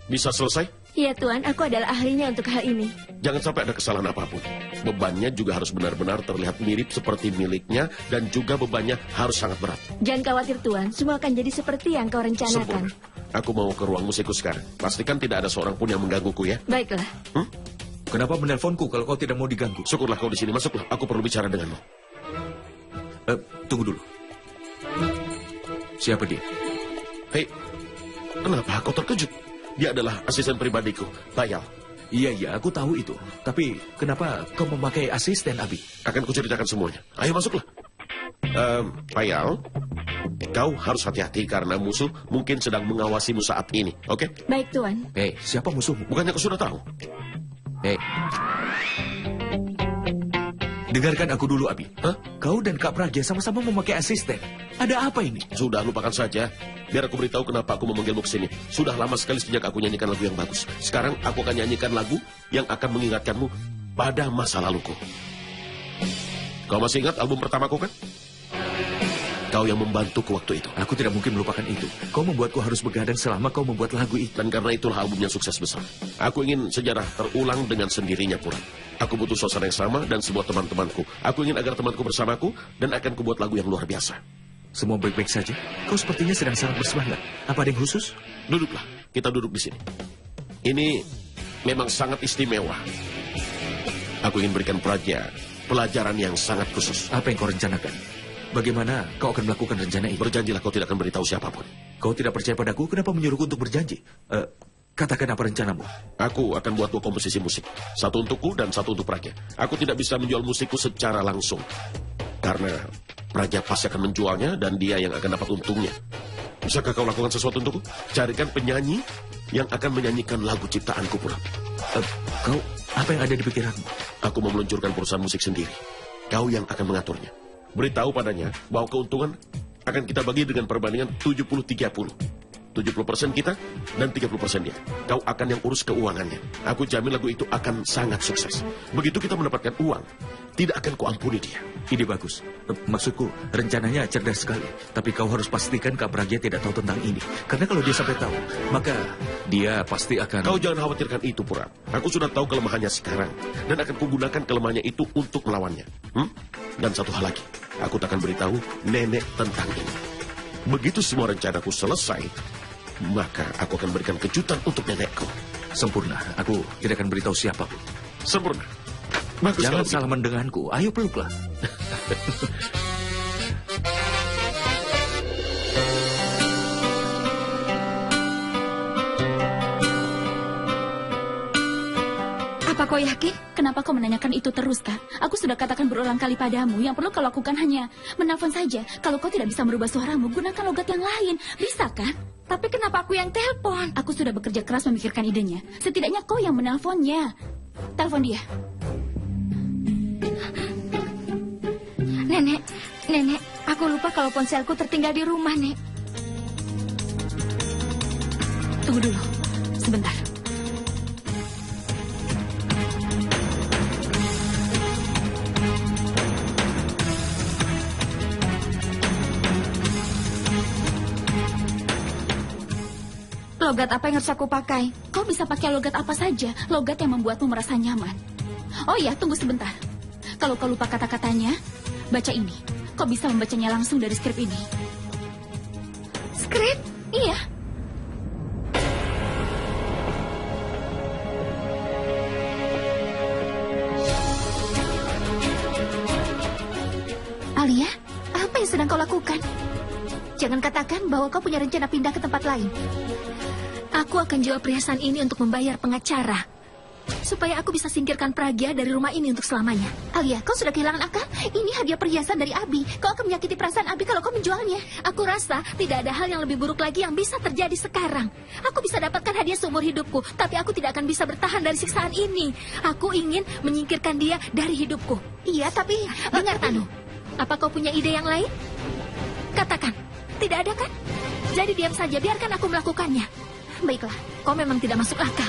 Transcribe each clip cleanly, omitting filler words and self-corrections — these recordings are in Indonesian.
Bisa selesai? Iya Tuan, aku adalah ahlinya untuk hal ini. Jangan sampai ada kesalahan apapun. Bebannya juga harus benar-benar terlihat mirip seperti miliknya dan juga bebannya harus sangat berat. Jangan khawatir Tuan, semua akan jadi seperti yang kau rencanakan. Sempurna. Aku mau ke ruang musikku sekarang. Pastikan tidak ada seorang pun yang menggangguku ya. Baiklah. Kenapa menelponku kalau kau tidak mau diganggu? Syukurlah kau di sini. Masuklah. Aku perlu bicara denganmu. Tunggu dulu. Siapa dia? Hei, kenapa kau terkejut? Dia adalah asisten pribadiku, Bayal. Iya, aku tahu itu. Tapi kenapa kau memakai asisten, Abi? Akan kuceritakan semuanya. Ayo masuklah. Bayal, kau harus hati-hati karena musuh mungkin sedang mengawasimu saat ini, oke? Baik Tuan. Hei, siapa musuhmu? Bukannya kau sudah tahu? Hei. Dengarkan aku dulu, Abi. Hah? Kau dan Kak Pragya sama-sama memakai asisten. Ada apa ini? Sudah, lupakan saja. Biar aku beritahu kenapa aku memanggilmu ke sini. Sudah lama sekali sejak aku nyanyikan lagu yang bagus. Sekarang aku akan nyanyikan lagu yang akan mengingatkanmu pada masa laluku. Kau masih ingat album pertamaku kan? Kau yang membantuku waktu itu. Aku tidak mungkin melupakan itu. Kau membuatku harus begadang selama kau membuat lagu itu. Dan karena itulah album yang sukses besar. Aku ingin sejarah terulang dengan sendirinya pula. Aku butuh suasana yang sama dan semua teman-temanku. Aku ingin agar temanku bersamaku dan akan kubuat lagu yang luar biasa. Semua baik-baik saja? Kau sepertinya sedang sangat bersemangat. Apa ada yang khusus? Duduklah. Kita duduk di sini. Ini memang sangat istimewa. Aku ingin berikan pelajaran yang sangat khusus. Apa yang kau rencanakan? Bagaimana kau akan melakukan rencana itu? Berjanjilah kau tidak akan beritahu siapapun. Kau tidak percaya padaku, kenapa menyuruhku untuk berjanji? Katakan apa rencanamu? Aku akan buat 2 komposisi musik. Satu untukku dan satu untuk Pragya. Aku tidak bisa menjual musikku secara langsung. Karena Pragya pasti akan menjualnya dan dia yang akan dapat untungnya. Bisakah kau lakukan sesuatu untukku? Carikan penyanyi yang akan menyanyikan lagu ciptaanku pula. Kau, apa yang ada di pikiranmu? Aku mau meluncurkan perusahaan musik sendiri. Kau yang akan mengaturnya. Beritahu padanya bahwa keuntungan akan kita bagi dengan perbandingan 70-30. 70% kita dan 30% dia. Kau akan yang urus keuangannya. Aku jamin lagu itu akan sangat sukses. Begitu kita mendapatkan uang, tidak akan kuampuni dia. Ide bagus. Maksudku, rencananya cerdas sekali. Tapi kau harus pastikan Kak Pragya tidak tahu tentang ini. Karena kalau dia sampai tahu, maka dia pasti akan... Kau jangan khawatirkan itu, Pura. Aku sudah tahu kelemahannya sekarang. Dan akan kugunakan kelemahannya itu untuk melawannya. Dan satu hal lagi, aku tak akan beritahu nenek tentang ini. Begitu semua rencanaku selesai, maka aku akan berikan kejutan untuk nenekku. Sempurna. Aku tidak akan beritahu siapapun. Sempurna. Bagus. Jangan salaman denganku. Ayo peluklah. Apa kau yakin? Kenapa kau menanyakan itu terus, Kak? Aku sudah katakan berulang kali padamu, yang perlu kau lakukan hanya menelpon saja. Kalau kau tidak bisa merubah suaramu, gunakan logat yang lain. Bisa, kan? Tapi kenapa aku yang telepon? Aku sudah bekerja keras memikirkan idenya. Setidaknya kau yang menelponnya. Telepon dia. Nenek, aku lupa kalau ponselku tertinggal di rumah, Nek. Tunggu dulu, sebentar. Logat apa yang harus aku pakai? Kau bisa pakai logat apa saja, logat yang membuatmu merasa nyaman. Oh iya, tunggu sebentar. Kalau kau lupa kata-katanya, baca ini. Kau bisa membacanya langsung dari skrip ini. Skrip? Iya. Alia, apa yang sedang kau lakukan? Jangan katakan bahwa kau punya rencana pindah ke tempat lain. Aku akan jual perhiasan ini untuk membayar pengacara. Supaya aku bisa singkirkan Pragya dari rumah ini untuk selamanya. Alia, kau sudah kehilangan akal? Ini hadiah perhiasan dari Abi. Kau akan menyakiti perasaan Abi kalau kau menjualnya. Aku rasa tidak ada hal yang lebih buruk lagi yang bisa terjadi sekarang. Aku bisa dapatkan hadiah seumur hidupku, tapi aku tidak akan bisa bertahan dari siksaan ini. Aku ingin menyingkirkan dia dari hidupku. Iya, tapi... Dengar, Tanu. Apa kau punya ide yang lain? Katakan. Tidak ada, kan? Jadi diam saja, biarkan aku melakukannya. Baiklah, kau memang tidak masuk akal.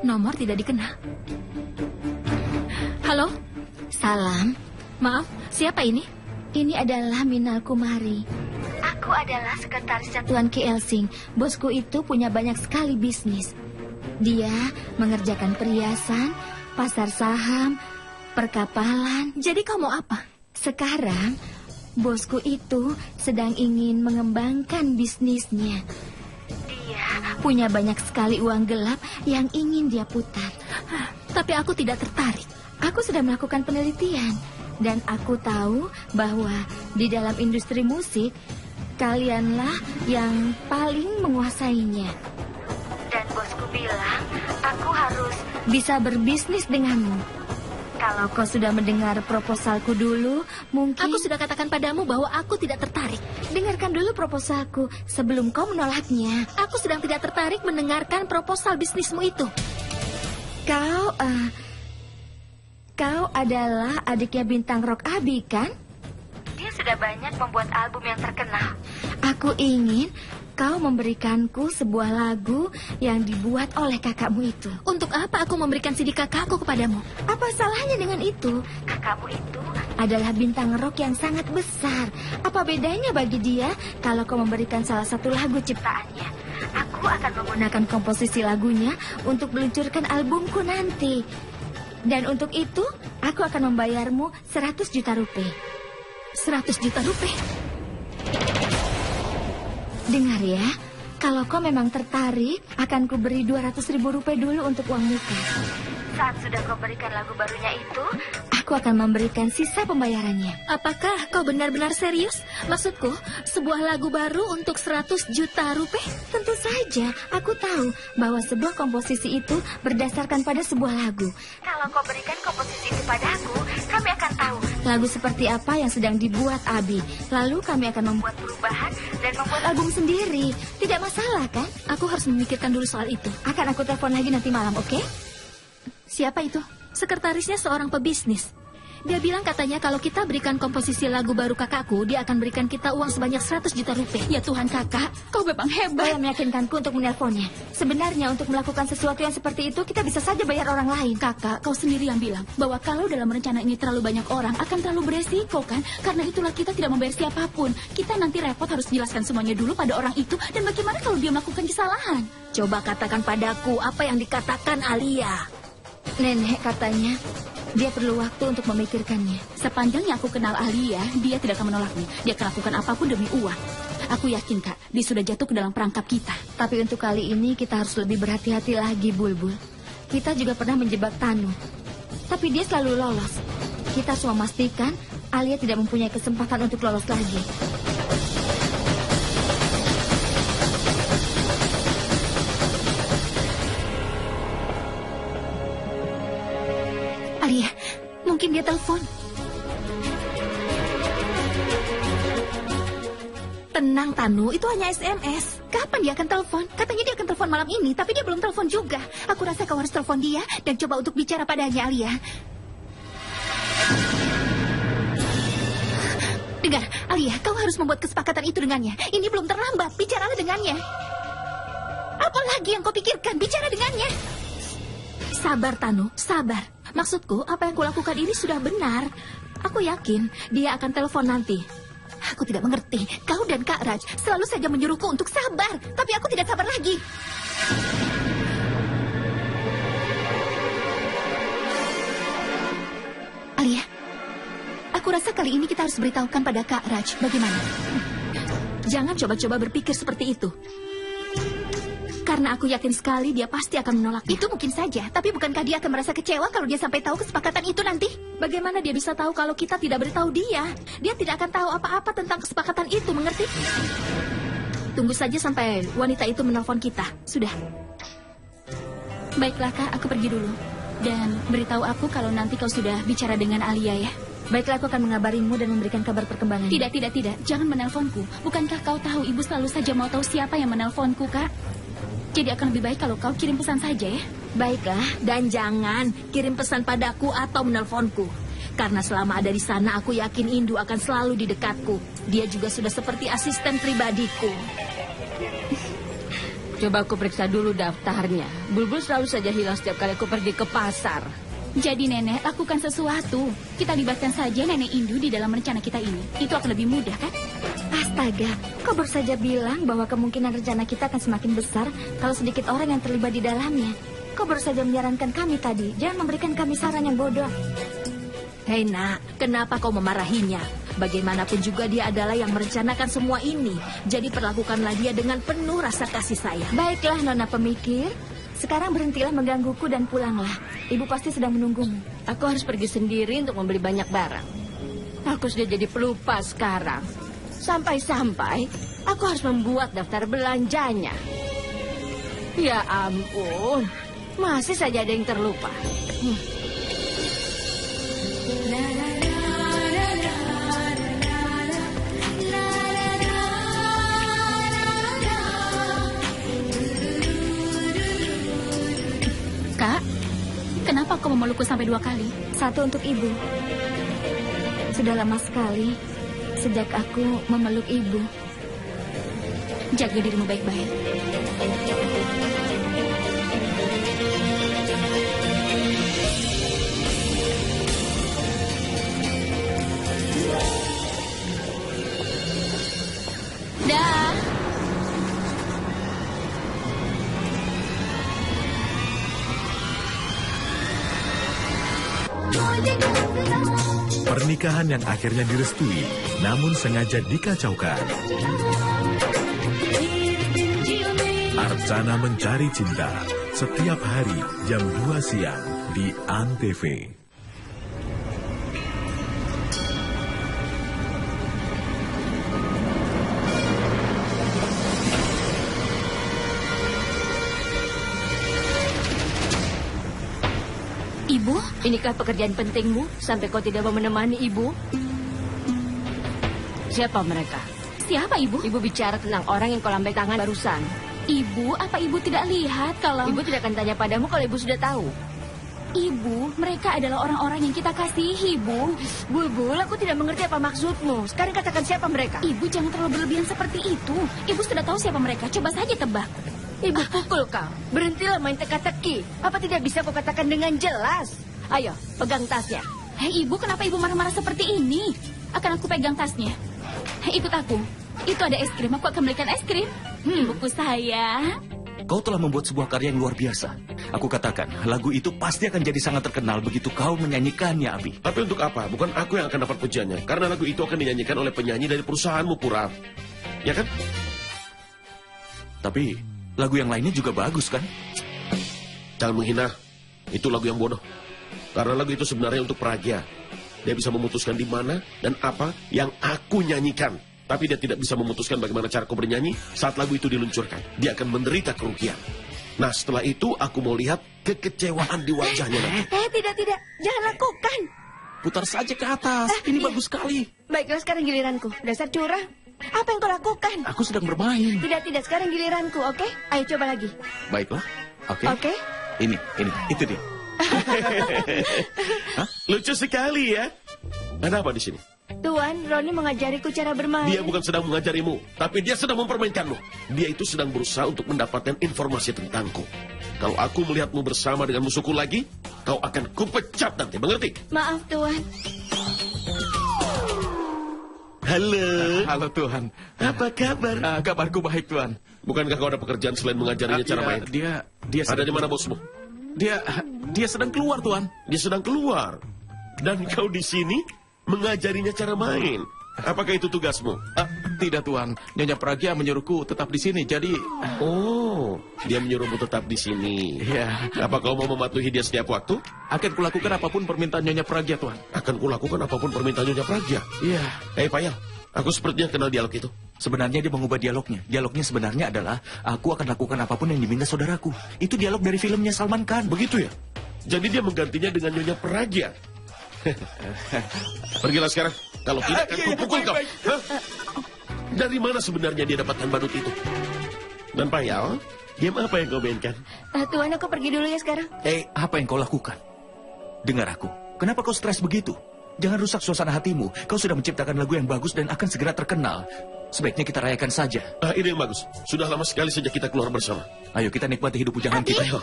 Nomor tidak dikenal. Halo? Salam. Maaf, siapa ini? Ini adalah Minal Kumari. Aku adalah sekretaris Tuan Ki Elsing. Bosku itu punya banyak sekali bisnis. Dia mengerjakan perhiasan, pasar saham, perkapalan. Jadi kau mau apa? Sekarang, bosku itu sedang ingin mengembangkan bisnisnya. Dia punya banyak sekali uang gelap yang ingin dia putar. Tapi aku tidak tertarik. Aku sudah melakukan penelitian. Dan aku tahu bahwa di dalam industri musik, kalianlah yang paling menguasainya. Dan bosku bilang, aku harus bisa berbisnis denganmu. Kalau kau sudah mendengar proposalku dulu, mungkin... Aku sudah katakan padamu bahwa aku tidak tertarik. Dengarkan dulu proposalku sebelum kau menolaknya. Aku sedang tidak tertarik mendengarkan proposal bisnismu itu. Kau adalah adiknya bintang rock Abi, kan? Dia sudah banyak membuat album yang terkenal. Aku ingin kau memberikanku sebuah lagu yang dibuat oleh kakakmu itu. Untuk apa aku memberikan CD kakakku kepadamu? Apa salahnya dengan itu? Kakakmu itu adalah bintang rock yang sangat besar. Apa bedanya bagi dia kalau kau memberikan salah satu lagu ciptaannya? Aku akan menggunakan komposisi lagunya untuk meluncurkan albumku nanti. Dan untuk itu, aku akan membayarmu 100 juta rupiah. 100 juta rupiah? Dengar ya, kalau kau memang tertarik, akan kuberi 200.000 rupiah dulu untuk uang muka. Saat sudah kau berikan lagu barunya itu, aku akan memberikan sisa pembayarannya. Apakah kau benar-benar serius? Maksudku, sebuah lagu baru untuk 100 juta rupiah? Tentu saja, aku tahu bahwa sebuah komposisi itu berdasarkan pada sebuah lagu. Kalau kau berikan komposisi itu padaku, kami akan tahu lagu seperti apa yang sedang dibuat Abi. Lalu kami akan membuat perubahan dan membuat album sendiri. Tidak masalah, kan? Aku harus memikirkan dulu soal itu. Akan aku telepon lagi nanti malam, oke? Siapa itu? Sekretarisnya seorang pebisnis. Dia bilang katanya kalau kita berikan komposisi lagu baru kakakku, dia akan berikan kita uang sebanyak 100 juta rupiah. Ya Tuhan kakak, kau memang hebat. Kau yang meyakinkanku untuk menelponnya. Sebenarnya untuk melakukan sesuatu yang seperti itu, kita bisa saja bayar orang lain. Kakak, kau sendiri yang bilang bahwa kalau dalam rencana ini terlalu banyak orang, akan terlalu beresiko kan? Karena itulah kita tidak membayar siapapun. Kita nanti repot harus jelaskan semuanya dulu pada orang itu. Dan bagaimana kalau dia melakukan kesalahan? Coba katakan padaku apa yang dikatakan Alia. Nenek katanya dia perlu waktu untuk memikirkannya. Sepanjang yang aku kenal Alia, dia tidak akan menolaknya. Dia akan lakukan apapun demi uang. Aku yakin, Kak, dia sudah jatuh ke dalam perangkap kita. Tapi untuk kali ini kita harus lebih berhati-hati lagi, Bulbul. Kita juga pernah menjebak Tanu. Tapi dia selalu lolos. Kita semua memastikan Alia tidak mempunyai kesempatan untuk lolos lagi. Alia, mungkin dia telepon. Tenang, Tanu, itu hanya SMS. Kapan dia akan telepon? Katanya dia akan telepon malam ini, tapi dia belum telepon juga. Aku rasa kau harus telepon dia dan coba untuk bicara padanya, Alia. Dengar, Alia, kau harus membuat kesepakatan itu dengannya. Ini belum terlambat, bicaralah dengannya. Apa lagi yang kau pikirkan? Bicara dengannya. Sabar, Tanu, sabar. Maksudku, apa yang kulakukan ini sudah benar. Aku yakin dia akan telepon nanti. Aku tidak mengerti. Kau dan Kak Raj selalu saja menyuruhku untuk sabar. Tapi aku tidak sabar lagi. Alia, aku rasa kali ini kita harus beritahukan pada Kak Raj. Bagaimana? Jangan coba-coba berpikir seperti itu. Karena aku yakin sekali dia pasti akan menolaknya. Itu mungkin saja, tapi bukankah dia akan merasa kecewa kalau dia sampai tahu kesepakatan itu nanti? Bagaimana dia bisa tahu kalau kita tidak beritahu dia? Dia tidak akan tahu apa-apa tentang kesepakatan itu, mengerti? Tunggu saja sampai wanita itu menelpon kita. Sudah. Baiklah, Kak, aku pergi dulu. Dan beritahu aku kalau nanti kau sudah bicara dengan Alia ya. Baiklah, aku akan mengabarimu dan memberikan kabar perkembangannya. Tidak. Jangan menelponku. Bukankah kau tahu ibu selalu saja mau tahu siapa yang menelponku, Kak? Jadi akan lebih baik kalau kau kirim pesan saja ya. Baiklah, dan jangan kirim pesan padaku atau menelponku. Karena selama ada di sana, aku yakin Indu akan selalu di dekatku. Dia juga sudah seperti asisten pribadiku. Coba aku periksa dulu daftarnya. Bulbul selalu saja hilang setiap kali aku pergi ke pasar. Jadi Nenek, lakukan sesuatu. Kita libatkan saja Nenek Indu di dalam rencana kita ini. Itu akan lebih mudah, kan? Astaga, kau baru saja bilang bahwa kemungkinan rencana kita akan semakin besar kalau sedikit orang yang terlibat di dalamnya. Kau baru saja menyarankan kami tadi. Jangan memberikan kami saran yang bodoh. Hei nak, kenapa kau memarahinya? Bagaimanapun juga dia adalah yang merencanakan semua ini. Jadi perlakukanlah dia dengan penuh rasa kasih sayang. Baiklah, Nona pemikir. Sekarang berhentilah menggangguku dan pulanglah. Ibu pasti sedang menunggumu. Aku harus pergi sendiri untuk membeli banyak barang. Aku sudah jadi pelupa sekarang. Sampai-sampai aku harus membuat daftar belanjanya. Ya ampun, masih saja ada yang terlupa. Kak, kenapa kau memelukku sampai 2 kali? Satu untuk ibu. Sudah lama sekali sejak aku memeluk ibu. Jaga dirimu baik-baik. Dah. Pernikahan yang akhirnya direstui, namun sengaja dikacaukan. Archana Mencari Cinta, setiap hari jam 2 siang di ANTV. Ibu, inikah pekerjaan pentingmu sampai kau tidak mau menemani ibu? Siapa mereka? Siapa ibu? Ibu bicara tentang orang yang kau lambai tangan barusan. Ibu, apa ibu tidak lihat kalau... Ibu tidak akan tanya padamu kalau ibu sudah tahu. Ibu, mereka adalah orang-orang yang kita kasihi, Bu. Bulbul, aku tidak mengerti apa maksudmu. Sekarang katakan siapa mereka. Ibu jangan terlalu berlebihan seperti itu. Ibu sudah tahu siapa mereka. Coba saja tebak. Ibu pukul kau. Berhentilah main teka-teki. Apa tidak bisa kau katakan dengan jelas? Ayo, pegang tasnya. Hei ibu, kenapa ibu marah-marah seperti ini? Akan aku pegang tasnya. Hei, ikut aku. Itu ada es krim, aku akan belikan es krim. Ibuku sayang. Kau telah membuat sebuah karya yang luar biasa. Aku katakan, lagu itu pasti akan jadi sangat terkenal begitu kau menyanyikannya, Abi. Tapi untuk apa? Bukan aku yang akan dapat pujiannya. Karena lagu itu akan dinyanyikan oleh penyanyi dari perusahaanmu, Pura. Ya kan? Tapi lagu yang lainnya juga bagus, kan? Jangan menghina. Itu lagu yang bodoh. Karena lagu itu sebenarnya untuk Pragya. Dia bisa memutuskan di mana dan apa yang aku nyanyikan. Tapi dia tidak bisa memutuskan bagaimana cara kau bernyanyi saat lagu itu diluncurkan. Dia akan menderita kerugian. Nah, setelah itu aku mau lihat kekecewaan di wajahnya nanti. Tidak. Jangan lakukan. Putar saja ke atas. Ini bagus sekali. Baiklah, sekarang giliranku. Dasar curang. Apa yang kau lakukan? Aku sedang bermain. Tidak. Sekarang giliranku, oke? Ayo coba lagi. Baiklah. Oke. Oke? Ini. Itu dia. Hah? Lucu sekali ya. Ada apa di sini? Tuan, Roni mengajariku cara bermain. Dia bukan sedang mengajarimu, tapi dia sedang mempermainkanmu. Dia itu sedang berusaha untuk mendapatkan informasi tentangku. Kalau aku melihatmu bersama dengan musuhku lagi, kau akan kupecat nanti, mengerti? Maaf, Tuan. Halo. Halo, Tuhan. Apa kabar? Kabarku baik, Tuhan. Bukankah kau ada pekerjaan selain mengajarinya cara main? Dia Ada di mana bosmu? Dia sedang keluar, Tuhan. Dia sedang keluar. Dan kau di sini mengajarinya cara main. Apakah itu tugasmu? Tidak, Tuhan. Nyonya Pragya menyuruhku tetap di sini, jadi... Oh, dia menyuruhmu tetap di sini. Iya. Apa kau mau mematuhi dia setiap waktu? Akan kulakukan apapun permintaan Nyonya Pragya, Tuhan. Akan kulakukan apapun permintaan Nyonya Pragya. Iya. Hei, Payal. Aku sepertinya kenal dialog itu. Sebenarnya dia mengubah dialognya. Dialognya sebenarnya adalah, aku akan lakukan apapun yang diminta saudaraku. Itu dialog dari filmnya Salman Khan. Begitu ya? Jadi dia menggantinya dengan Nyonya Pragya. Pergilah sekarang. Kalau tidak akan kupukul kau. Hah? Dari mana sebenarnya dia dapatkan badut itu? Dan Payal, game apa yang kau mainkan? Tuan, aku pergi dulu ya sekarang. Apa yang kau lakukan? Dengar aku. Kenapa kau stres begitu? Jangan rusak suasana hatimu. Kau sudah menciptakan lagu yang bagus dan akan segera terkenal. Sebaiknya kita rayakan saja. Ini yang bagus. Sudah lama sekali sejak kita keluar bersama. Ayo kita nikmati hidup bujangan kita. Ayo.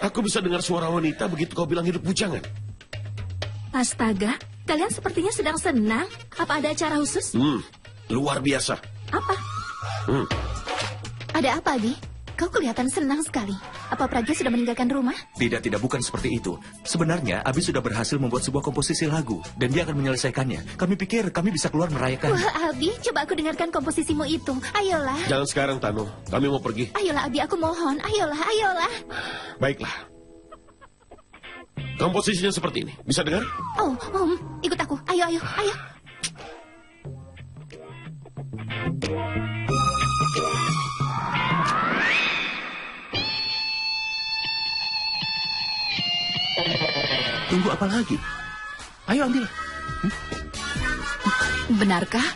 Aku bisa dengar suara wanita begitu kau bilang hidup bujangan. Astaga, kalian sepertinya sedang senang. Apa ada acara khusus? Luar biasa. Apa? Ada apa, Abi? Kau kelihatan senang sekali. Apa Pragya sudah meninggalkan rumah? Tidak, bukan seperti itu. Sebenarnya, Abi sudah berhasil membuat sebuah komposisi lagu, dan dia akan menyelesaikannya. Kami pikir kami bisa keluar merayakan. Wah, Abi, coba aku dengarkan komposisimu itu. Ayolah. Jangan sekarang, Tano. Kami mau pergi. Ayolah, Abi, aku mohon. Ayolah. Baiklah. Komposisinya seperti ini. Bisa dengar? Oh, ikut aku. Ayo. Tunggu apa lagi? Ayo ambil. Benarkah?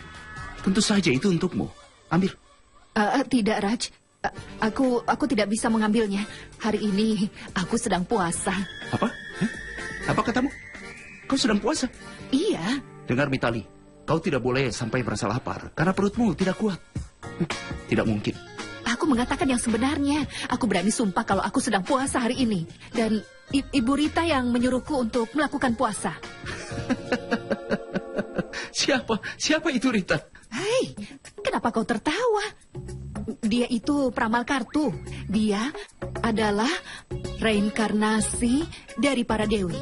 Tentu saja itu untukmu. Ambil. Tidak, Raj. Aku tidak bisa mengambilnya. Hari ini aku sedang puasa. Apa? Apa katamu? Kau sedang puasa? Iya. Dengar, Mitali. Kau tidak boleh sampai merasa lapar karena perutmu tidak kuat. Tidak mungkin. Aku mengatakan yang sebenarnya. Aku berani sumpah kalau aku sedang puasa hari ini. Dan Ibu Rita yang menyuruhku untuk melakukan puasa. Siapa itu Rita? Hei, kenapa kau tertawa? Dia itu peramal kartu. Dia adalah reinkarnasi dari para dewi.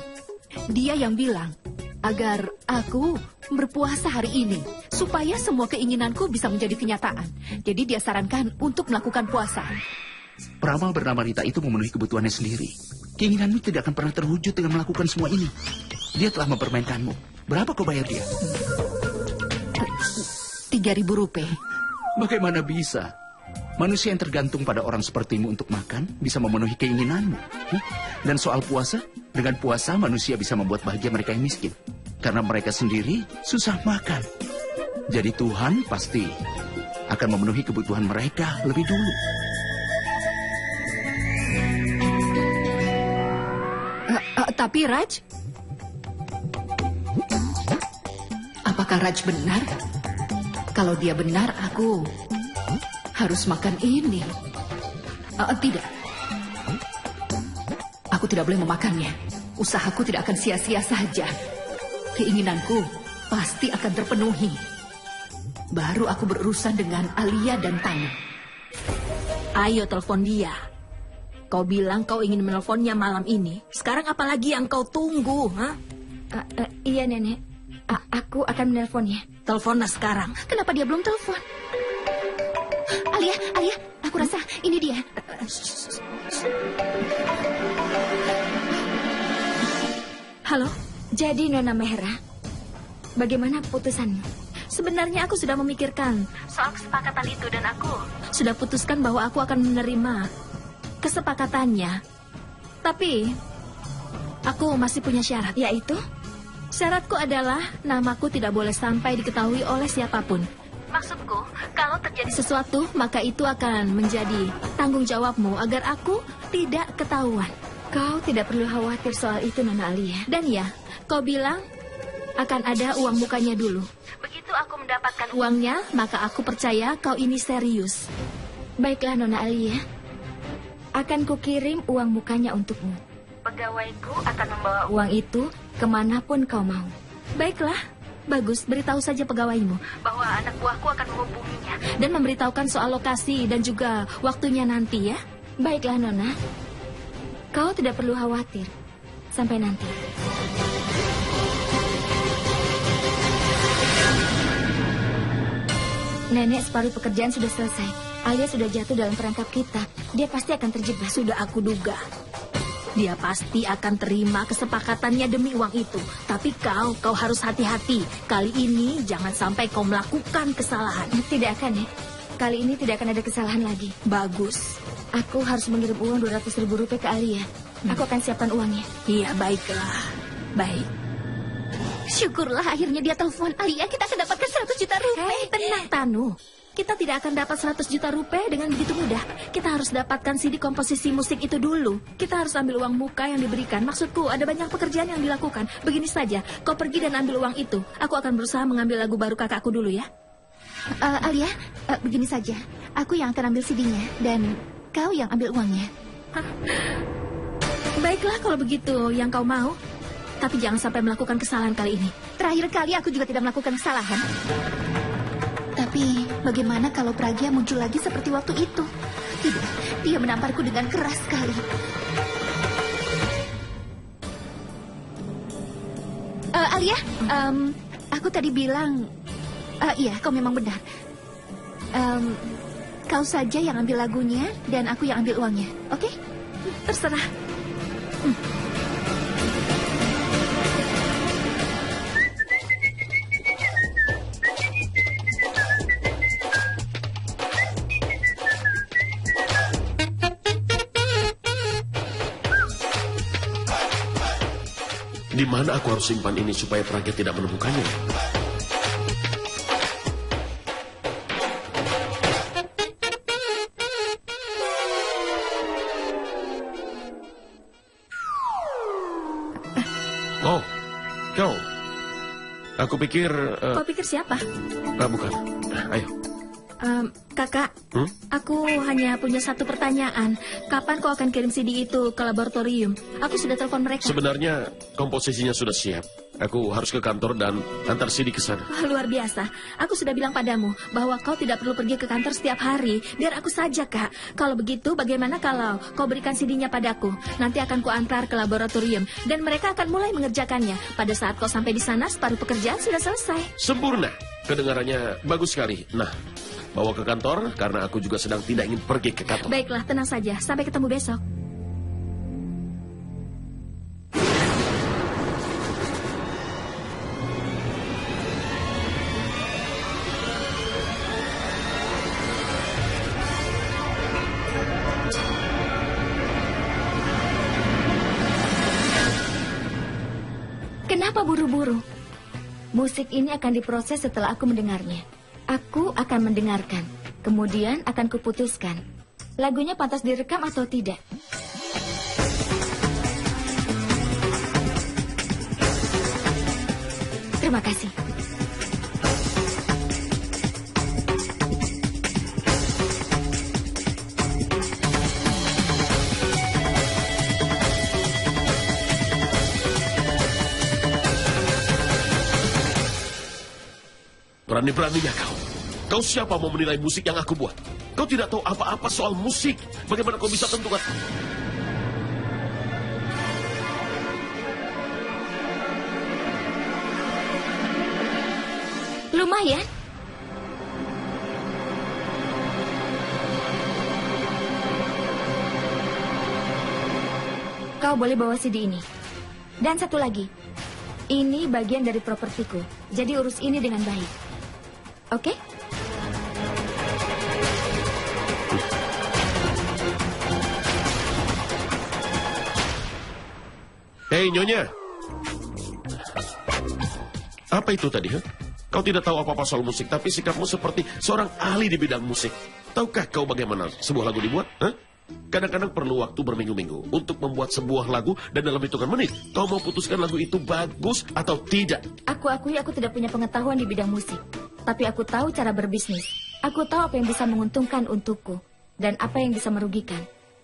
Dia yang bilang agar aku berpuasa hari ini supaya semua keinginanku bisa menjadi kenyataan. Jadi dia sarankan untuk melakukan puasa. Peramal bernama Rita itu memenuhi kebutuhannya sendiri. Keinginanmu tidak akan pernah terwujud dengan melakukan semua ini. Dia telah mempermainkanmu. Berapa kau bayar dia? 3.000 rupiah. Bagaimana bisa? Manusia yang tergantung pada orang sepertimu untuk makan bisa memenuhi keinginanmu. Dan soal puasa, dengan puasa manusia bisa membuat bahagia mereka yang miskin. Karena mereka sendiri susah makan. Jadi Tuhan pasti akan memenuhi kebutuhan mereka lebih dulu. Tapi Raj, apakah Raj benar? Kalau dia benar, aku harus makan ini. Tidak. Aku tidak boleh memakannya. Usahaku tidak akan sia-sia saja. Keinginanku pasti akan terpenuhi. Baru aku berurusan dengan Alia dan Tanu. Ayo telepon dia. Kau bilang kau ingin menelponnya malam ini. Sekarang apalagi yang kau tunggu, ha? Iya, Nenek. Aku akan menelponnya. Teleponlah sekarang. Kenapa dia belum telepon? Alia, aku rasa ini dia. Halo? Jadi Nona Mehra, bagaimana keputusanmu? Sebenarnya aku sudah memikirkan soal kesepakatan itu dan aku sudah putuskan bahwa aku akan menerima kesepakatannya. Tapi aku masih punya syarat. Yaitu? Syaratku adalah namaku tidak boleh sampai diketahui oleh siapapun. Maksudku, kalau terjadi sesuatu, maka itu akan menjadi tanggung jawabmu agar aku tidak ketahuan. Kau tidak perlu khawatir soal itu, Nona Alia. Dan ya, kau bilang akan ada uang mukanya dulu. Begitu aku mendapatkan uangnya, maka aku percaya kau ini serius. Baiklah, Nona Alia. Akan kukirim uang mukanya untukmu. Pegawaiku akan membawa uang itu kemanapun kau mau. Baiklah, bagus. Beritahu saja pegawaimu bahwa anak buahku akan menghubunginya dan memberitahukan soal lokasi dan juga waktunya nanti ya. Baiklah, Nona. Kau tidak perlu khawatir. Sampai nanti. Nenek, separuh pekerjaan sudah selesai. Alia sudah jatuh dalam perangkap kita. Dia pasti akan terjebak. Sudah aku duga. Dia pasti akan terima kesepakatannya demi uang itu. Tapi kau harus hati-hati. Kali ini jangan sampai kau melakukan kesalahan. Tidak akan, ya. Kali ini tidak akan ada kesalahan lagi. Bagus. Aku harus mengirim uang 200.000 rupiah ke Alia. Aku akan siapkan uangnya. Iya, baiklah. Baik. Syukurlah akhirnya dia telepon. Alia, kita akan dapatkan 100 juta rupiah. Hei, tenang, Tanu. Kita tidak akan dapat 100 juta rupiah dengan begitu mudah. Kita harus dapatkan CD komposisi musik itu dulu. Kita harus ambil uang muka yang diberikan. Maksudku, ada banyak pekerjaan yang dilakukan. Begini saja, kau pergi dan ambil uang itu. Aku akan berusaha mengambil lagu baru kakakku dulu ya. Alia, begini saja. Aku yang akan ambil CD-nya dan kau yang ambil uangnya. Baiklah kalau begitu yang kau mau. Tapi jangan sampai melakukan kesalahan kali ini. Terakhir kali aku juga tidak melakukan kesalahan. Tapi bagaimana kalau Pragya muncul lagi seperti waktu itu? Tidak, dia menamparku dengan keras sekali. Alia, aku tadi bilang, iya, kau memang benar. Kau saja yang ambil lagunya dan aku yang ambil uangnya, oke? Terserah. Di mana aku harus simpan ini supaya Pragya tidak menemukannya? Oh, kau. Aku pikir... Kau pikir siapa? Bukan. Ayo. Kakak, aku hanya punya satu pertanyaan. Kapan kau akan kirim CD itu ke laboratorium? Aku sudah telepon mereka. Sebenarnya komposisinya sudah siap. Aku harus ke kantor dan antar CD ke sana. Wah, luar biasa. Aku sudah bilang padamu bahwa kau tidak perlu pergi ke kantor setiap hari. Biar aku saja, Kak. Kalau begitu, bagaimana kalau kau berikan CD-nya padaku? Nanti akan kuantar ke laboratorium. Dan mereka akan mulai mengerjakannya. Pada saat kau sampai di sana, separuh pekerjaan sudah selesai. Sempurna. Kedengarannya bagus sekali. Nah, bawa ke kantor karena aku juga sedang tidak ingin pergi ke kantor. Baiklah, tenang saja. Sampai ketemu besok. Kenapa buru-buru? Musik ini akan diproses setelah aku mendengarnya. Aku akan mendengarkan, kemudian akan kuputuskan. Lagunya pantas direkam atau tidak. Terima kasih. Berani-beraninya kau. Kau siapa mau menilai musik yang aku buat? Kau tidak tahu apa-apa soal musik. Bagaimana kau bisa tentukan? Lumayan. Kau boleh bawa CD ini. Dan satu lagi. Ini bagian dari propertiku. Jadi urus ini dengan baik. Oke? Hei, Nyonya. Apa itu tadi, ha? Kau tidak tahu apa-apa soal musik, tapi sikapmu seperti seorang ahli di bidang musik. Tahukah kau bagaimana sebuah lagu dibuat? Ha? Kadang-kadang perlu waktu berminggu-minggu untuk membuat sebuah lagu dan dalam hitungan menit kau mau putuskan lagu itu bagus atau tidak. Aku akui aku tidak punya pengetahuan di bidang musik. Tapi aku tahu cara berbisnis. Aku tahu apa yang bisa menguntungkan untukku. Dan apa yang bisa merugikan.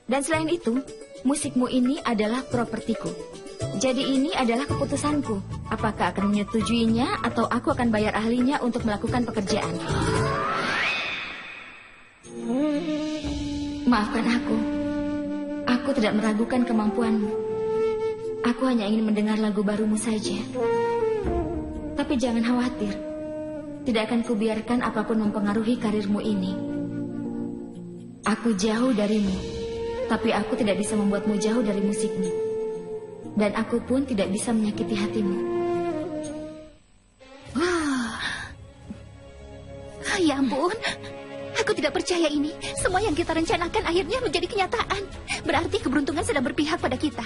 Dan selain itu, musikmu ini adalah propertiku. Jadi ini adalah keputusanku. Apakah akan menyetujuinya atau aku akan bayar ahlinya untuk melakukan pekerjaan. Maafkan aku. Aku tidak meragukan kemampuanmu. Aku hanya ingin mendengar lagu barumu saja. Tapi jangan khawatir. Tidak akan kubiarkan apapun mempengaruhi karirmu ini. Aku jauh darimu. Tapi aku tidak bisa membuatmu jauh dari musikmu. Dan aku pun tidak bisa menyakiti hatimu. Ya ampun. Aku tidak percaya ini. Semua yang kita rencanakan akhirnya menjadi kenyataan. Berarti keberuntungan sedang berpihak pada kita.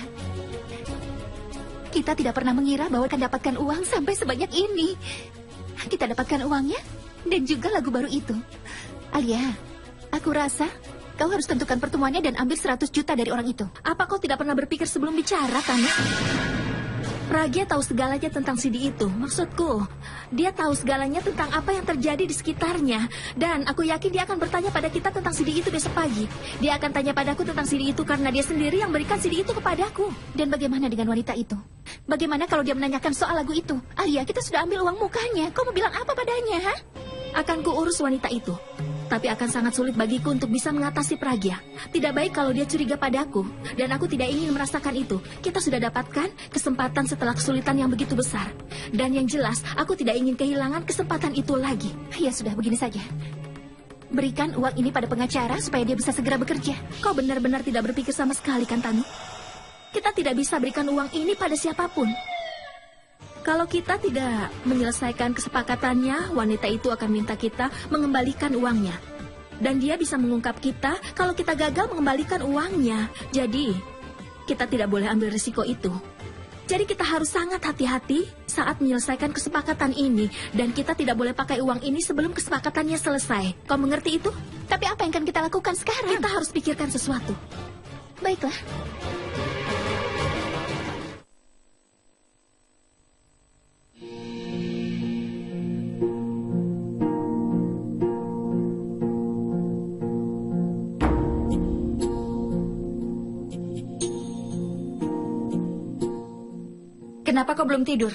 Kita tidak pernah mengira bahwa akan dapatkan uang sampai sebanyak ini. Kita dapatkan uangnya dan juga lagu baru itu. Alia, aku rasa kau harus tentukan pertemuannya dan ambil 100 juta dari orang itu. Apa kau tidak pernah berpikir sebelum bicara, Tani? Pragya tahu segalanya tentang CD itu. Maksudku, dia tahu segalanya tentang apa yang terjadi di sekitarnya. Dan aku yakin dia akan bertanya pada kita tentang CD itu besok pagi. Dia akan tanya padaku tentang CD itu karena dia sendiri yang berikan CD itu kepadaku. Dan bagaimana dengan wanita itu? Bagaimana kalau dia menanyakan soal lagu itu? Alia, kita sudah ambil uang mukanya. Kau mau bilang apa padanya, ha? Akan kuurus wanita itu. Tapi akan sangat sulit bagiku untuk bisa mengatasi Pragya. Tidak baik kalau dia curiga padaku. Dan aku tidak ingin merasakan itu. Kita sudah dapatkan kesempatan setelah kesulitan yang begitu besar. Dan yang jelas, aku tidak ingin kehilangan kesempatan itu lagi. Ya sudah, begini saja. Berikan uang ini pada pengacara supaya dia bisa segera bekerja. Kau benar-benar tidak berpikir sama sekali, kan, Tanu? Kita tidak bisa berikan uang ini pada siapapun. Kalau kita tidak menyelesaikan kesepakatannya, wanita itu akan minta kita mengembalikan uangnya. Dan dia bisa mengungkap kita kalau kita gagal mengembalikan uangnya. Jadi, kita tidak boleh ambil risiko itu. Jadi kita harus sangat hati-hati saat menyelesaikan kesepakatan ini. Dan kita tidak boleh pakai uang ini sebelum kesepakatannya selesai. Kau mengerti itu? Tapi apa yang akan kita lakukan sekarang? Kita harus pikirkan sesuatu. Baiklah. Kenapa kau belum tidur?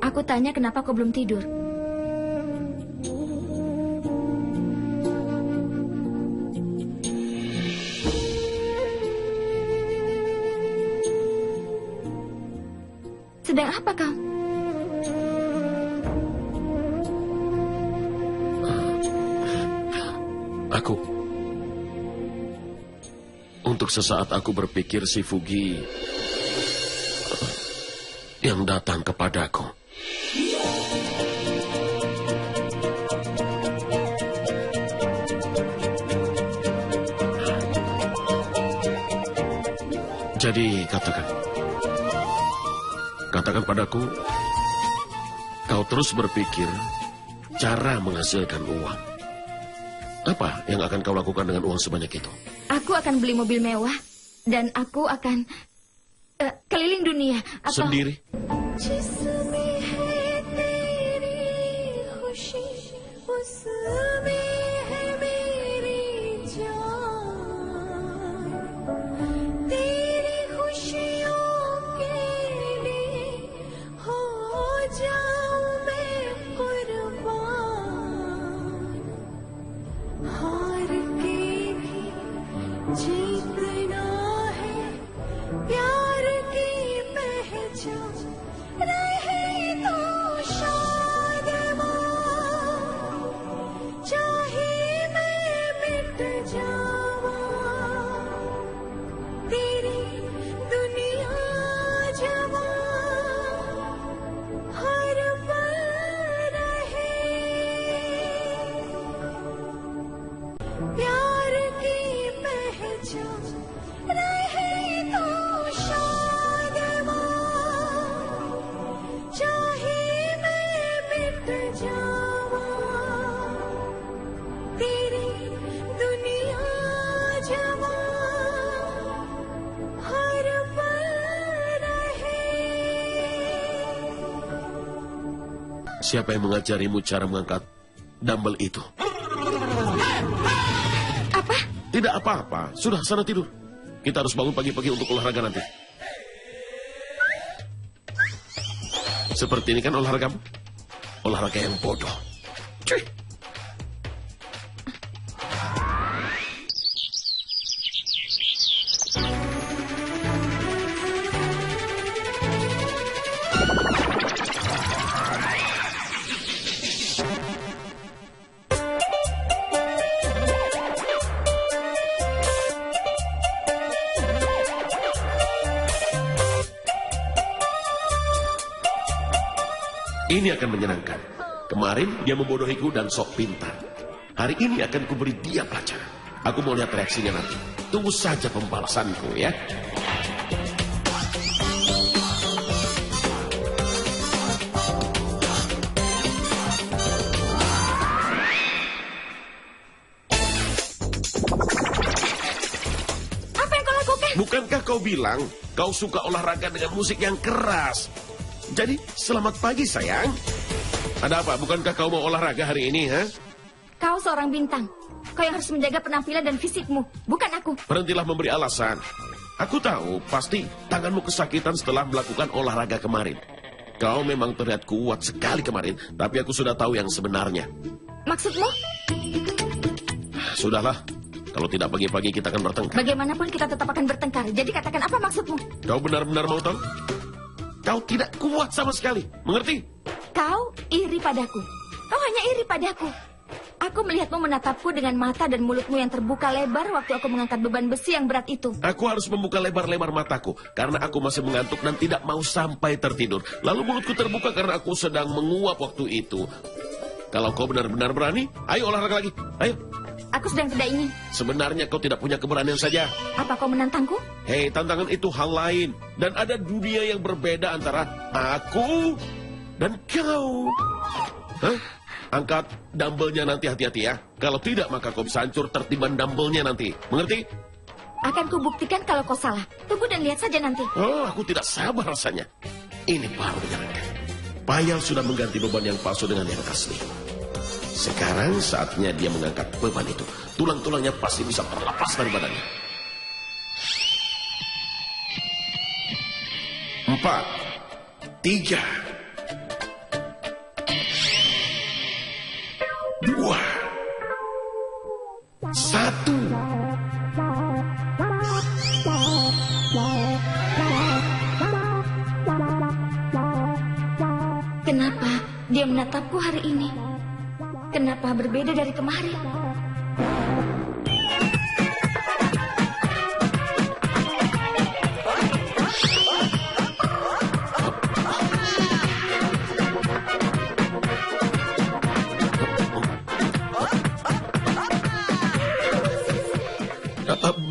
Aku tanya kenapa kau belum tidur? Sedang apa kau? Untuk sesaat aku berpikir si Fugi yang datang kepadaku. Jadi katakan padaku, kau terus berpikir cara menghasilkan uang. Apa yang akan kau lakukan dengan uang sebanyak itu? Aku akan beli mobil mewah dan aku akan keliling dunia. Atau... Sendiri? Siapa yang mengajarimu cara mengangkat dumbbell itu? Apa? Tidak apa-apa. Sudah, sana tidur. Kita harus bangun pagi-pagi untuk olahraga nanti. Seperti ini kan olahragamu? Olahraga yang bodoh. Cuy. Ini akan menyenangkan. Kemarin dia membodohiku dan sok pintar. Hari ini akan kuberi dia pelajaran. Aku mau lihat reaksinya nanti. Tunggu saja pembalasanku ya. Bukankah kau bilang kau suka olahraga dengan musik yang keras? Jadi, selamat pagi sayang. Ada apa? Bukankah kau mau olahraga hari ini, ha? Kau seorang bintang. Kau yang harus menjaga penampilan dan fisikmu, bukan aku. Berhentilah memberi alasan. Aku tahu, pasti tanganmu kesakitan setelah melakukan olahraga kemarin. Kau memang terlihat kuat sekali kemarin, tapi aku sudah tahu yang sebenarnya. Maksudmu? Sudahlah, kalau tidak pagi-pagi kita akan bertengkar. Bagaimanapun kita tetap akan bertengkar. Jadi katakan apa maksudmu? Kau benar-benar mau tahu? Kau tidak kuat sama sekali, mengerti? Kau iri padaku. Kau hanya iri padaku. Aku melihatmu menatapku dengan mata dan mulutmu yang terbuka lebar waktu aku mengangkat beban besi yang berat itu. Aku harus membuka lebar-lebar mataku karena aku masih mengantuk dan tidak mau sampai tertidur. Lalu mulutku terbuka karena aku sedang menguap waktu itu. Kalau kau benar-benar berani, ayo olahraga lagi. Ayo. Aku sedang tidak ingin. Sebenarnya kau tidak punya keberanian saja. Apa kau menantangku? Hei, tantangan itu hal lain. Dan ada dunia yang berbeda antara aku dan kau. Hah? Angkat dumbbellnya nanti, hati-hati ya. Kalau tidak, maka kau bisa hancur tertiban dumbbellnya nanti. Mengerti? Akan kubuktikan kalau kau salah. Tunggu dan lihat saja nanti. Oh, aku tidak sabar rasanya. Ini baru menyenangkan. Payal sudah mengganti beban yang palsu dengan yang asli. Sekarang saatnya dia mengangkat beban itu. Tulang-tulangnya pasti bisa terlepas dari badannya. 4, 3, 2, 1. Kenapa dia menatapku hari ini? Kenapa berbeda dari kemarin?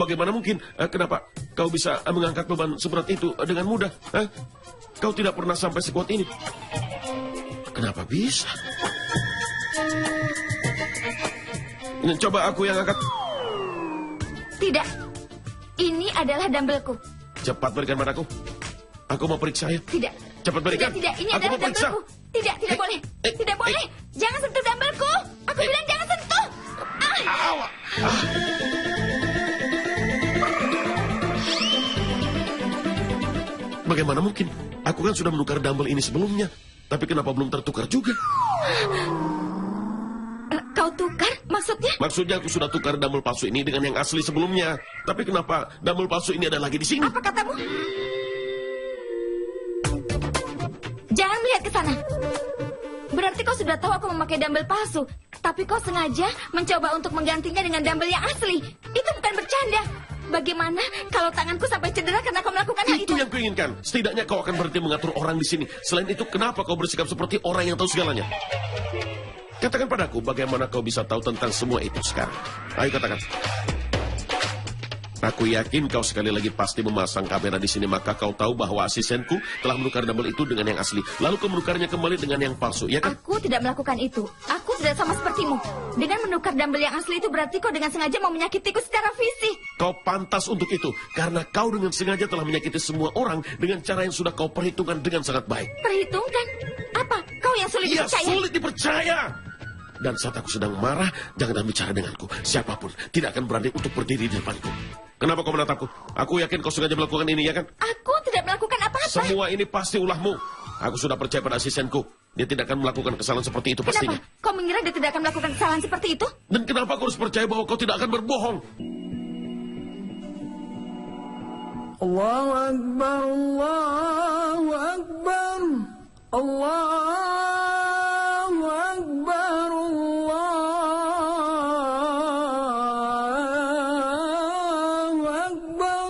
Bagaimana mungkin? Kenapa kau bisa mengangkat beban seberat itu dengan mudah? Kau tidak pernah sampai sekuat ini. Kenapa bisa? Coba aku yang angkat. Tidak. Ini adalah dumbbellku. Cepat berikan padaku. Aku mau periksa ya. Tidak. Cepat berikan. Tidak. Ini aku adalah mau periksa. dumbbellku. Tidak boleh. Tidak boleh. Jangan sentuh dumbbellku. Aku bilang jangan sentuh. Bagaimana mungkin? Aku kan sudah menukar dumbbell ini sebelumnya. Tapi kenapa belum tertukar juga? Kau tukar? Maksudnya? Maksudnya aku sudah tukar dumbbell palsu ini dengan yang asli sebelumnya. Tapi kenapa dumbbell palsu ini ada lagi di sini? Apa katamu? Jangan melihat ke sana. Berarti kau sudah tahu aku memakai dumbbell palsu. Tapi kau sengaja mencoba untuk menggantinya dengan dumbbell yang asli. Itu bukan bercanda. Bagaimana kalau tanganku sampai cedera karena kau melakukan hal itu? Itu yang kuinginkan. Setidaknya kau akan berhenti mengatur orang di sini. Selain itu, kenapa kau bersikap seperti orang yang tahu segalanya? Katakan padaku, bagaimana kau bisa tahu tentang semua itu sekarang? Ayo katakan. Aku yakin kau sekali lagi pasti memasang kamera di sini, maka kau tahu bahwa asistenku telah menukar dumbbell itu dengan yang asli. Lalu kau menukarnya kembali dengan yang palsu, ya kan? Aku tidak melakukan itu. Aku tidak sama sepertimu. Dengan menukar dumbbell yang asli itu berarti kau dengan sengaja mau menyakitiku secara fisik. Kau pantas untuk itu, karena kau dengan sengaja telah menyakiti semua orang dengan cara yang sudah kau perhitungkan dengan sangat baik. Perhitungkan? Apa? Kau yang sulit Iya, dipercaya? sulit dipercaya. Dan saat aku sedang marah, jangan bicara denganku. Siapapun tidak akan berani untuk berdiri di depanku. Kenapa kau menatapku? Aku yakin kau sengaja melakukan ini, ya kan? Aku tidak melakukan apa-apa. Semua ini pasti ulahmu. Aku sudah percaya pada asistenku. Dia tidak akan melakukan kesalahan seperti itu pastinya. Kenapa? Kau mengira dia tidak akan melakukan kesalahan seperti itu? Dan kenapa aku harus percaya bahwa kau tidak akan berbohong? Allahu Akbar, Allahu Akbar, Allahu Akbar, Allahu Akbar.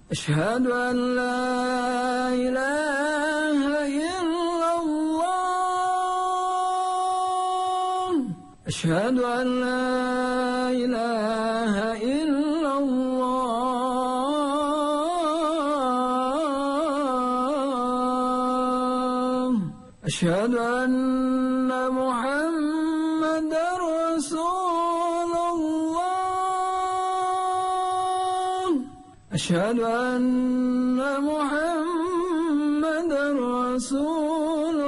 Asyhadu an la ilaha illallah. Asyhadu an la ilaha illallah. Asyhadu anna Muhammadar Rasulullah. أشهد أن محمدا رسول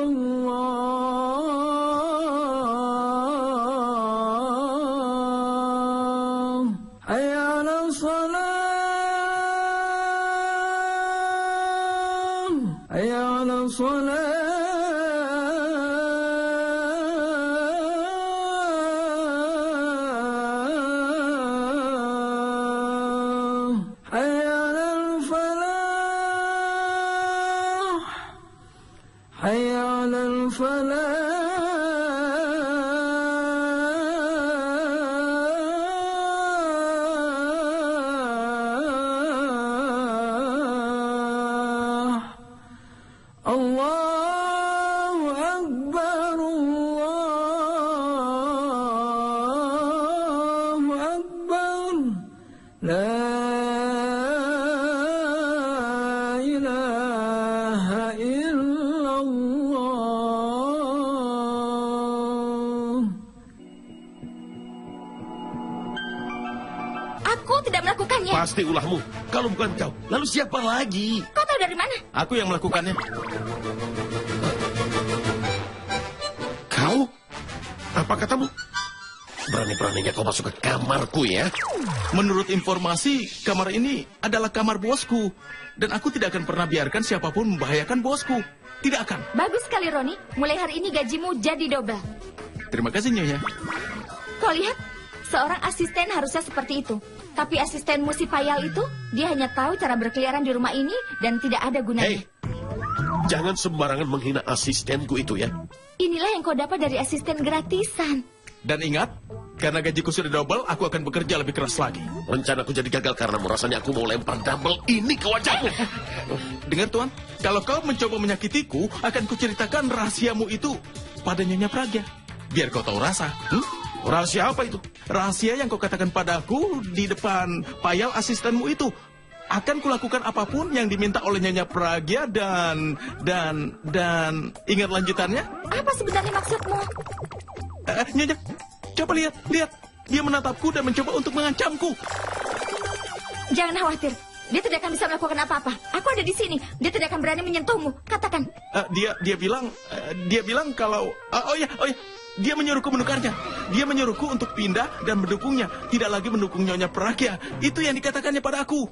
الله حي على الصلاة حي على الصلاة حي على الفلاح حي على الفلاح الله أكبر الله أكبر لا إله إلا الله. Aku tidak melakukannya. Pasti ulahmu. Kalau bukan kau, lalu siapa lagi? Kau tahu dari mana? Aku yang melakukannya. Kau? Apa katamu? Berani-beraninya kau masuk ke kamarku ya? Menurut informasi, kamar ini adalah kamar bosku. Dan aku tidak akan pernah biarkan siapapun membahayakan bosku. Tidak akan. Bagus sekali, Roni. Mulai hari ini gajimu jadi double. Terima kasih, Nyonya. Kau lihat, seorang asisten harusnya seperti itu. Tapi asistenmu si Payal itu, dia hanya tahu cara berkeliaran di rumah ini dan tidak ada gunanya. Hei, jangan sembarangan menghina asistenku itu ya. Inilah yang kau dapat dari asisten gratisan. Dan ingat, karena gajiku sudah double, aku akan bekerja lebih keras lagi. Rencanaku jadi gagal karena rasanya aku mau lempar double ini ke wajahmu. Dengar, Tuan, kalau kau mencoba menyakitiku, akan kuceritakan rahasiamu itu pada Nyonya Pragya. Biar kau tahu rasa. Rahasia apa itu? Rahasia yang kau katakan padaku di depan Payal asistenmu itu. Akan kulakukan apapun yang diminta oleh Nyonya Pragya dan ingat lanjutannya? Apa sebenarnya maksudmu? Nyonya, coba lihat. Dia menatapku dan mencoba untuk mengancamku. Jangan khawatir. Dia tidak akan bisa melakukan apa-apa. Aku ada di sini. Dia tidak akan berani menyentuhmu. Katakan. Dia bilang kalau oh ya. Dia menyuruhku menukarnya. Dia menyuruhku untuk pindah dan mendukungnya. Tidak lagi mendukung Nyonya Pragya. Itu yang dikatakannya pada aku.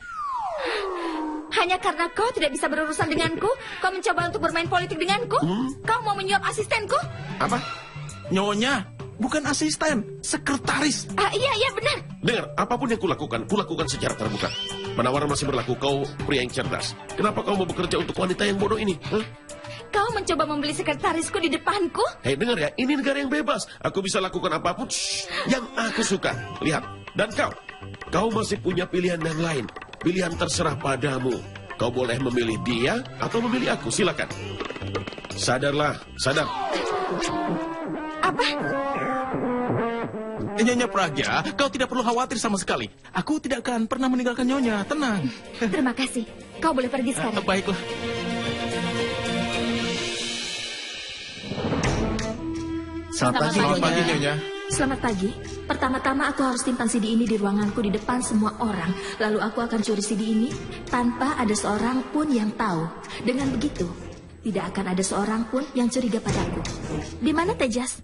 Hanya karena kau tidak bisa berurusan denganku, kau mencoba untuk bermain politik denganku? Kau mau menyuap asistenku? Apa? Nyonya, bukan asisten, sekretaris. Iya benar. Dengar, apapun yang kulakukan secara terbuka. Penawaran masih berlaku, kau pria yang cerdas. Kenapa kau mau bekerja untuk wanita yang bodoh ini? Kau mencoba membeli sekretarisku di depanku? Hei, dengar ya, ini negara yang bebas. Aku bisa lakukan apapun yang aku suka. Lihat, dan kau masih punya pilihan yang lain. Pilihan terserah padamu. Kau boleh memilih dia atau memilih aku, silakan. Sadar. Apa? Nyonya Pragya, kau tidak perlu khawatir sama sekali. Aku tidak akan pernah meninggalkan Nyonya, tenang. Terima kasih. Kau boleh pergi sekarang. Baiklah. Selamat pagi, Selamat pagi, Nyonya. Selamat pagi. Pertama-tama aku harus simpan CD ini di ruanganku di depan semua orang. Lalu aku akan curi CD ini tanpa ada seorang pun yang tahu. Dengan begitu, tidak akan ada seorang pun yang curiga padaku. Di mana Tejas?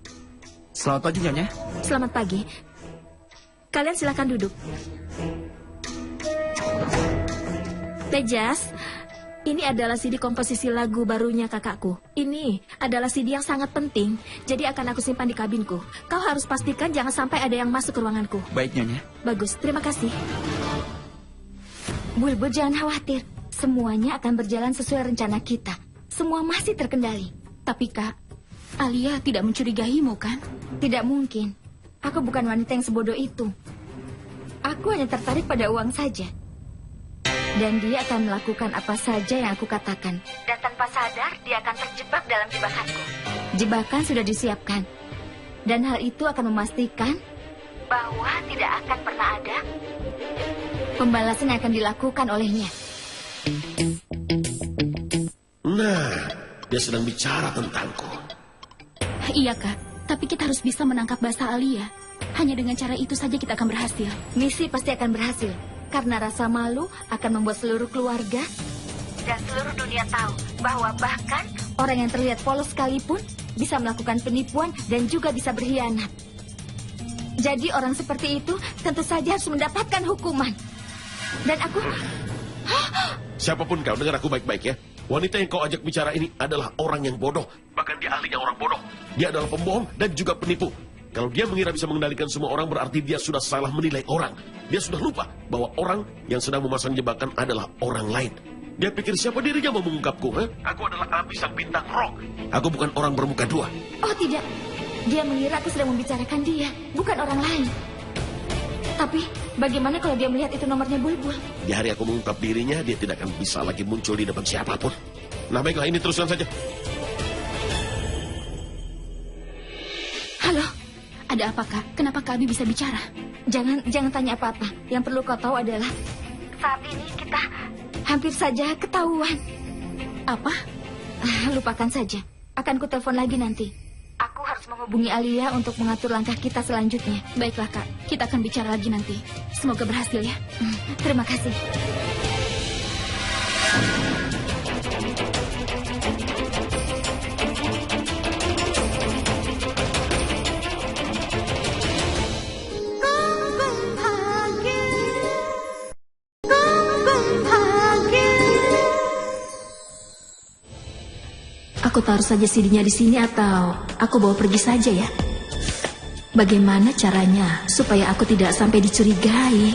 Selamat pagi, Nyonya. Selamat pagi. Kalian silakan duduk. Tejas, ini adalah CD komposisi lagu barunya kakakku. Ini adalah CD yang sangat penting, jadi akan aku simpan di kabinku. Kau harus pastikan jangan sampai ada yang masuk ke ruanganku. Baik, Nyonya. Bagus, terima kasih. Bulbul, jangan khawatir. Semuanya akan berjalan sesuai rencana kita. Semua masih terkendali. Tapi Kak, Alia tidak mencurigaimu kan? Tidak mungkin. Aku bukan wanita yang sebodoh itu. Aku hanya tertarik pada uang saja. Dan dia akan melakukan apa saja yang aku katakan. Dan tanpa sadar, dia akan terjebak dalam jebakanku. Jebakan sudah disiapkan. Dan hal itu akan memastikan bahwa tidak akan pernah ada pembalasan yang akan dilakukan olehnya. Nah, dia sedang bicara tentangku. Iya Kak, tapi kita harus bisa menangkap bahasa Alia. Hanya dengan cara itu saja kita akan berhasil. Misi pasti akan berhasil. Karena rasa malu akan membuat seluruh keluarga dan seluruh dunia tahu bahwa bahkan orang yang terlihat polos sekalipun bisa melakukan penipuan dan juga bisa berkhianat. Jadi orang seperti itu tentu saja harus mendapatkan hukuman. Dan aku... Siapapun kau, dengar aku baik-baik ya. Wanita yang kau ajak bicara ini adalah orang yang bodoh. Bahkan dia ahlinya orang bodoh. Dia adalah pembohong dan juga penipu. Kalau dia mengira bisa mengendalikan semua orang, berarti dia sudah salah menilai orang. Dia sudah lupa bahwa orang yang sedang memasang jebakan adalah orang lain. Dia pikir siapa dirinya mau mengungkapku, ha? Aku adalah Abi sang bintang rock. Aku bukan orang bermuka dua. Oh tidak, dia mengira aku sedang membicarakan dia, bukan orang lain. Tapi bagaimana kalau dia melihat itu nomornya Bulbul? Di hari aku mengungkap dirinya, dia tidak akan bisa lagi muncul di depan siapapun. Nah baiklah, ini teruskan saja. Halo, ada apa Kak? Kenapa Kak Abi bisa bicara? Jangan tanya apa-apa. Yang perlu kau tahu adalah saat ini kita hampir saja ketahuan. Apa? Lupakan saja. Akan ku telepon lagi nanti. Aku harus menghubungi Alia untuk mengatur langkah kita selanjutnya. Baiklah Kak, kita akan bicara lagi nanti. Semoga berhasil ya. Terima kasih. Aku taruh saja CD-nya di sini atau aku bawa pergi saja ya? Bagaimana caranya supaya aku tidak sampai dicurigai?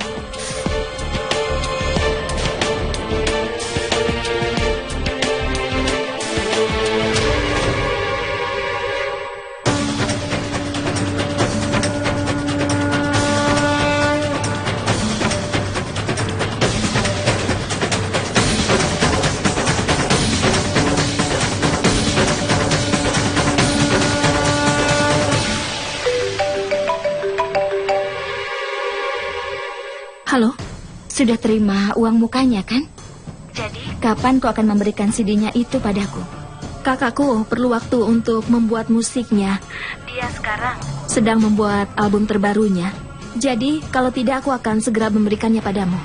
Halo, sudah terima uang mukanya kan? Jadi, kapan kau akan memberikan CD-nya itu padaku? Kakakku perlu waktu untuk membuat musiknya. Dia sekarang Sedang membuat album terbarunya. Jadi, kalau tidak aku akan segera memberikannya padamu.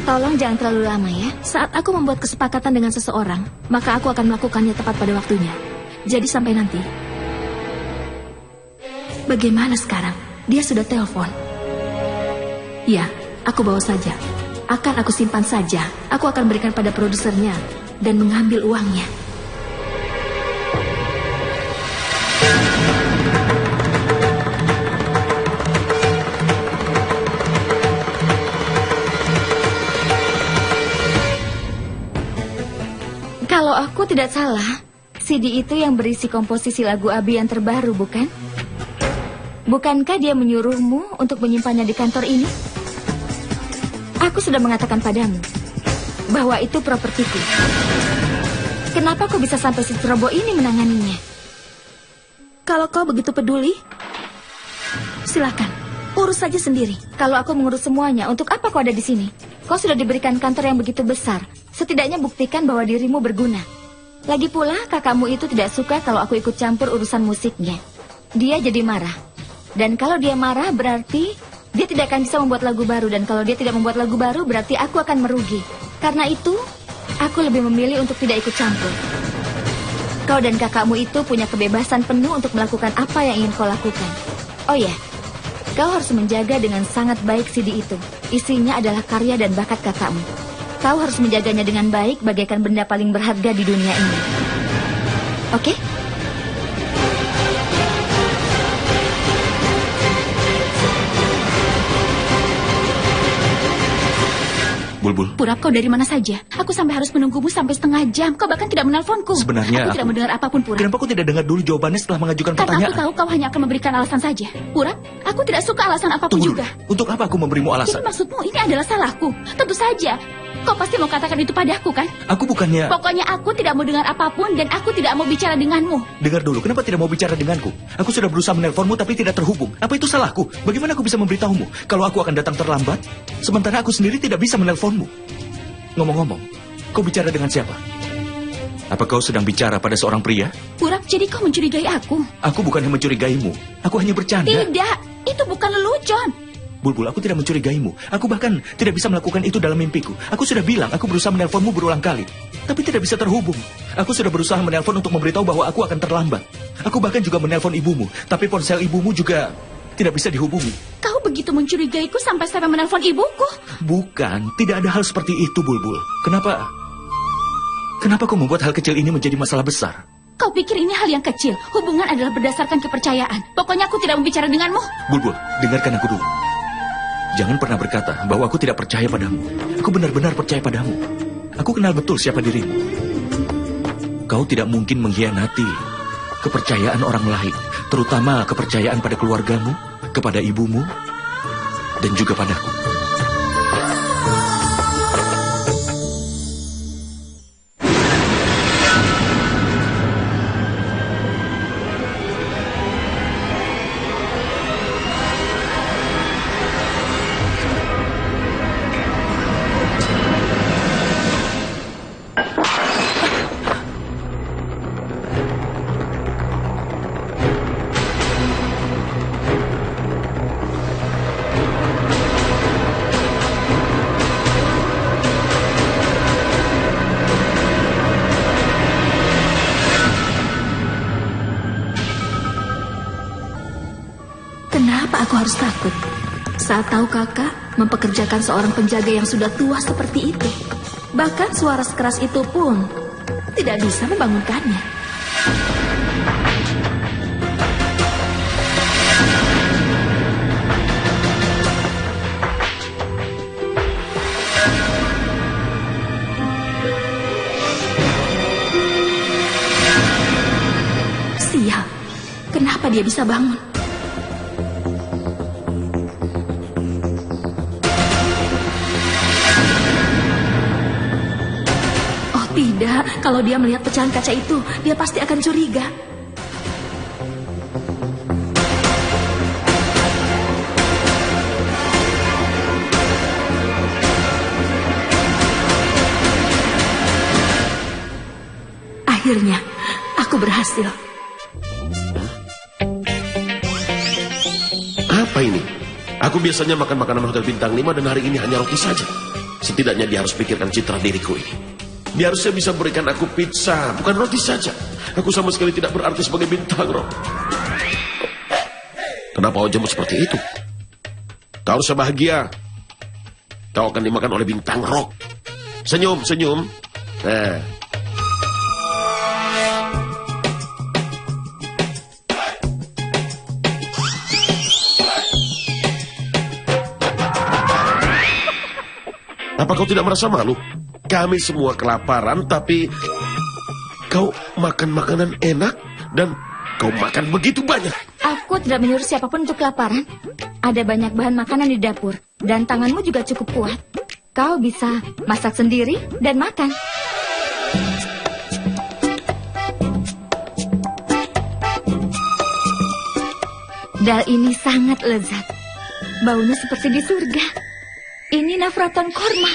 Tolong jangan terlalu lama ya. Saat aku membuat kesepakatan dengan seseorang, maka aku akan melakukannya tepat pada waktunya. Jadi sampai nanti. Bagaimana sekarang? Dia sudah telepon. Ya, aku bawa saja. Akan aku simpan saja. Aku akan berikan pada produsernya dan mengambil uangnya. Kalau aku tidak salah, CD itu yang berisi komposisi lagu Abi yang terbaru, bukan? Bukankah dia menyuruhmu untuk menyimpannya di kantor ini? Aku sudah mengatakan padamu bahwa itu propertiku. Kenapa kau bisa sampai si ceroboh ini menanganinya? Kalau kau begitu peduli, silakan, urus saja sendiri. Kalau aku mengurus semuanya, untuk apa kau ada di sini? Kau sudah diberikan kantor yang begitu besar. Setidaknya buktikan bahwa dirimu berguna. Lagi pula, kakakmu itu tidak suka kalau aku ikut campur urusan musiknya. Dia jadi marah. Dan kalau dia marah, berarti dia tidak akan bisa membuat lagu baru. Dan kalau dia tidak membuat lagu baru, berarti aku akan merugi. Karena itu, aku lebih memilih untuk tidak ikut campur. Kau dan kakakmu itu punya kebebasan penuh untuk melakukan apa yang ingin kau lakukan. Oh ya, kau harus menjaga dengan sangat baik CD itu. Isinya adalah karya dan bakat kakakmu. Kau harus menjaganya dengan baik bagaikan benda paling berharga di dunia ini. Oke? Bulbul. Purap, kau dari mana saja? Aku sampai harus menunggumu sampai setengah jam. Kau bahkan tidak menelponku. Sebenarnya aku tidak mendengar apapun, Purap. Kenapa kau tidak dengar dulu jawabannya setelah mengajukan Karena pertanyaan? aku tahu kau hanya akan memberikan alasan saja. Purap, aku tidak suka alasan apapun Tunggu juga. dulu. Untuk apa aku memberimu alasan? Jadi maksudmu ini adalah salahku? Tentu saja. Kau pasti mau katakan itu padaku, kan? Aku bukannya... Pokoknya aku tidak mau dengar apapun dan aku tidak mau bicara denganmu. Dengar dulu, kenapa tidak mau bicara denganku? Aku sudah berusaha menelponmu tapi tidak terhubung. Apa itu salahku? Bagaimana aku bisa memberitahumu kalau aku akan datang terlambat? Sementara aku sendiri tidak bisa menelponmu. Ngomong-ngomong, kau bicara dengan siapa? Apa kau sedang bicara pada seorang pria? Purap, jadi kau mencurigai aku? Aku bukannya mencurigaimu. Aku hanya bercanda. Tidak, itu bukan lelucon. Bulbul, aku tidak mencurigaimu. Aku bahkan tidak bisa melakukan itu dalam mimpiku. Aku sudah bilang, aku berusaha menelponmu berulang kali. Tapi tidak bisa terhubung. Aku sudah berusaha menelpon untuk memberitahu bahwa aku akan terlambat. Aku bahkan juga menelpon ibumu. Tapi ponsel ibumu juga tidak bisa dihubungi. Kau begitu mencurigaiku sampai menelpon ibuku? Bukan, tidak ada hal seperti itu, Bulbul. Kenapa kau membuat hal kecil ini menjadi masalah besar? Kau pikir ini hal yang kecil? Hubungan adalah berdasarkan kepercayaan. Pokoknya aku tidak membicara denganmu. Bulbul, dengarkan aku dulu. Jangan pernah berkata bahwa aku tidak percaya padamu. Aku benar-benar percaya padamu. Aku kenal betul siapa dirimu. Kau tidak mungkin mengkhianati kepercayaan orang lain, terutama kepercayaan pada keluargamu, kepada ibumu, dan juga padaku. Aku harus takut saat tahu kakak mempekerjakan seorang penjaga yang sudah tua seperti itu. Bahkan suara sekeras itu pun tidak bisa membangunkannya. Sial, kenapa dia bisa bangun? Tidak, kalau dia melihat pecahan kaca itu, dia pasti akan curiga. Akhirnya, aku berhasil. Apa ini? Aku biasanya makan makanan hotel bintang 5 dan hari ini hanya roti saja. Setidaknya dia harus pikirkan citra diriku ini. Dia harusnya bisa berikan aku pizza, bukan roti saja. Aku sama sekali tidak berarti sebagai bintang rock. Kenapa wajahmu seperti itu? Kau harusnya bahagia. Kau akan dimakan oleh bintang rock. Senyum, senyum. Apa kau tidak merasa malu? Kami semua kelaparan, tapi kau makan makanan enak dan kau makan begitu banyak. Aku tidak menyuruh siapapun untuk kelaparan. Ada banyak bahan makanan di dapur dan tanganmu juga cukup kuat. Kau bisa masak sendiri dan makan. Dal ini sangat lezat. Baunya seperti di surga. Ini nafraton korma.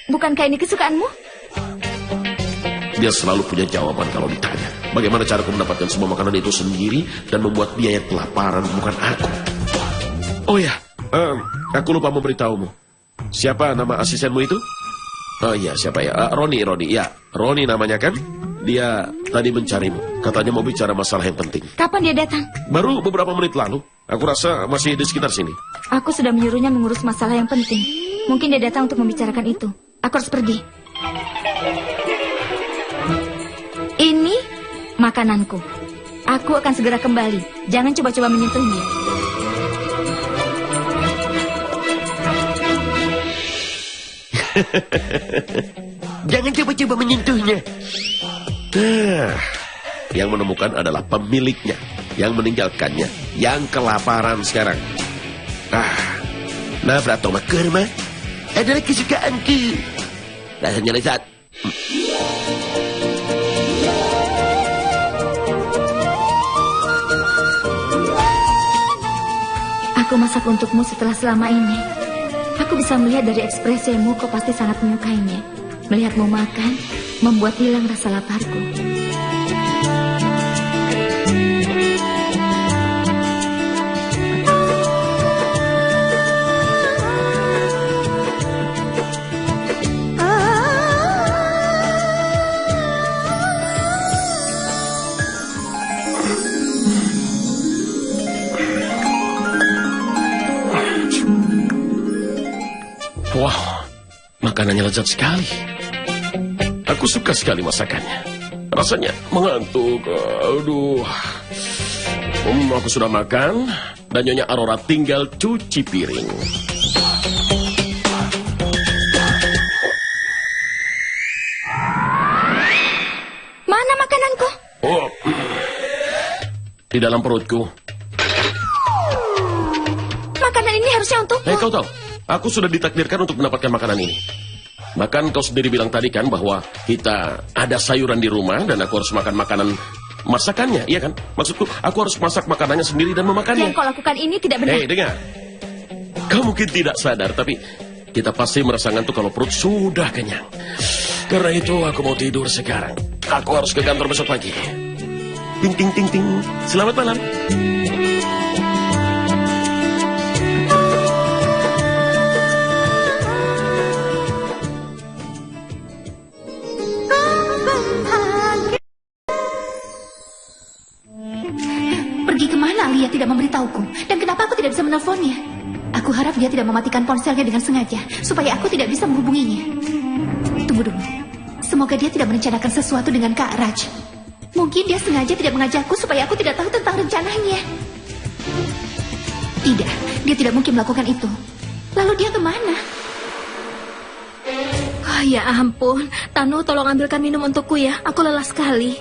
Bukankah ini kesukaanmu? Dia selalu punya jawaban kalau ditanya. Bagaimana cara aku mendapatkan semua makanan itu sendiri dan membuat biaya kelaparan, bukan aku. Oh ya, aku lupa memberitahumu. Siapa nama asistenmu itu? Oh iya, siapa ya? Roni, ya. Roni namanya kan? Dia tadi mencarimu. Katanya mau bicara masalah yang penting. Kapan dia datang? Baru beberapa menit lalu. Aku rasa masih di sekitar sini. Aku sudah menyuruhnya mengurus masalah yang penting. Mungkin dia datang untuk membicarakan itu. Aku harus pergi. Ini makananku. Aku akan segera kembali. Jangan coba-coba menyentuhnya. Jangan coba-coba menyentuhnya. Yang menemukan adalah pemiliknya, yang meninggalkannya, yang kelaparan sekarang. Nafratoma kurma adalah kesukaanku. Rasanya lezat. Aku masak untukmu setelah selama ini. Aku bisa melihat dari ekspresimu kau pasti sangat menyukainya. Melihatmu makan membuat hilang rasa laparku. makanannya lezat sekali. Aku suka sekali masakannya. Rasanya mengantuk. Aduh. Aku sudah makan dan Nyonya Aurora tinggal cuci piring. Mana makananku? Oh, di dalam perutku. Makanan ini harusnya untukku. Kau tahu, aku sudah ditakdirkan untuk mendapatkan makanan ini. Bahkan kau sendiri bilang tadi kan bahwa kita ada sayuran di rumah dan aku harus makan makanan masakannya, iya kan? Maksudku, aku harus masak makanannya sendiri dan memakannya. Yang kau lakukan ini tidak benar. Hei, dengar. Kau mungkin tidak sadar, tapi kita pasti merasa ngantuk kalau perut sudah kenyang. Karena itu aku mau tidur sekarang. Aku harus ke kantor besok pagi. Ting, ting, ting, ting. Selamat malam. Pergi kemana Alia tidak memberitahuku? Dan kenapa aku tidak bisa menelponnya? Aku harap dia tidak mematikan ponselnya dengan sengaja, supaya aku tidak bisa menghubunginya. Tunggu dulu. Semoga dia tidak merencanakan sesuatu dengan Kak Raj. Mungkin dia sengaja tidak mengajakku supaya aku tidak tahu tentang rencananya. Tidak, dia tidak mungkin melakukan itu. Lalu dia kemana? Oh, ya ampun. Tanu, tolong ambilkan minum untukku ya. Aku lelah sekali.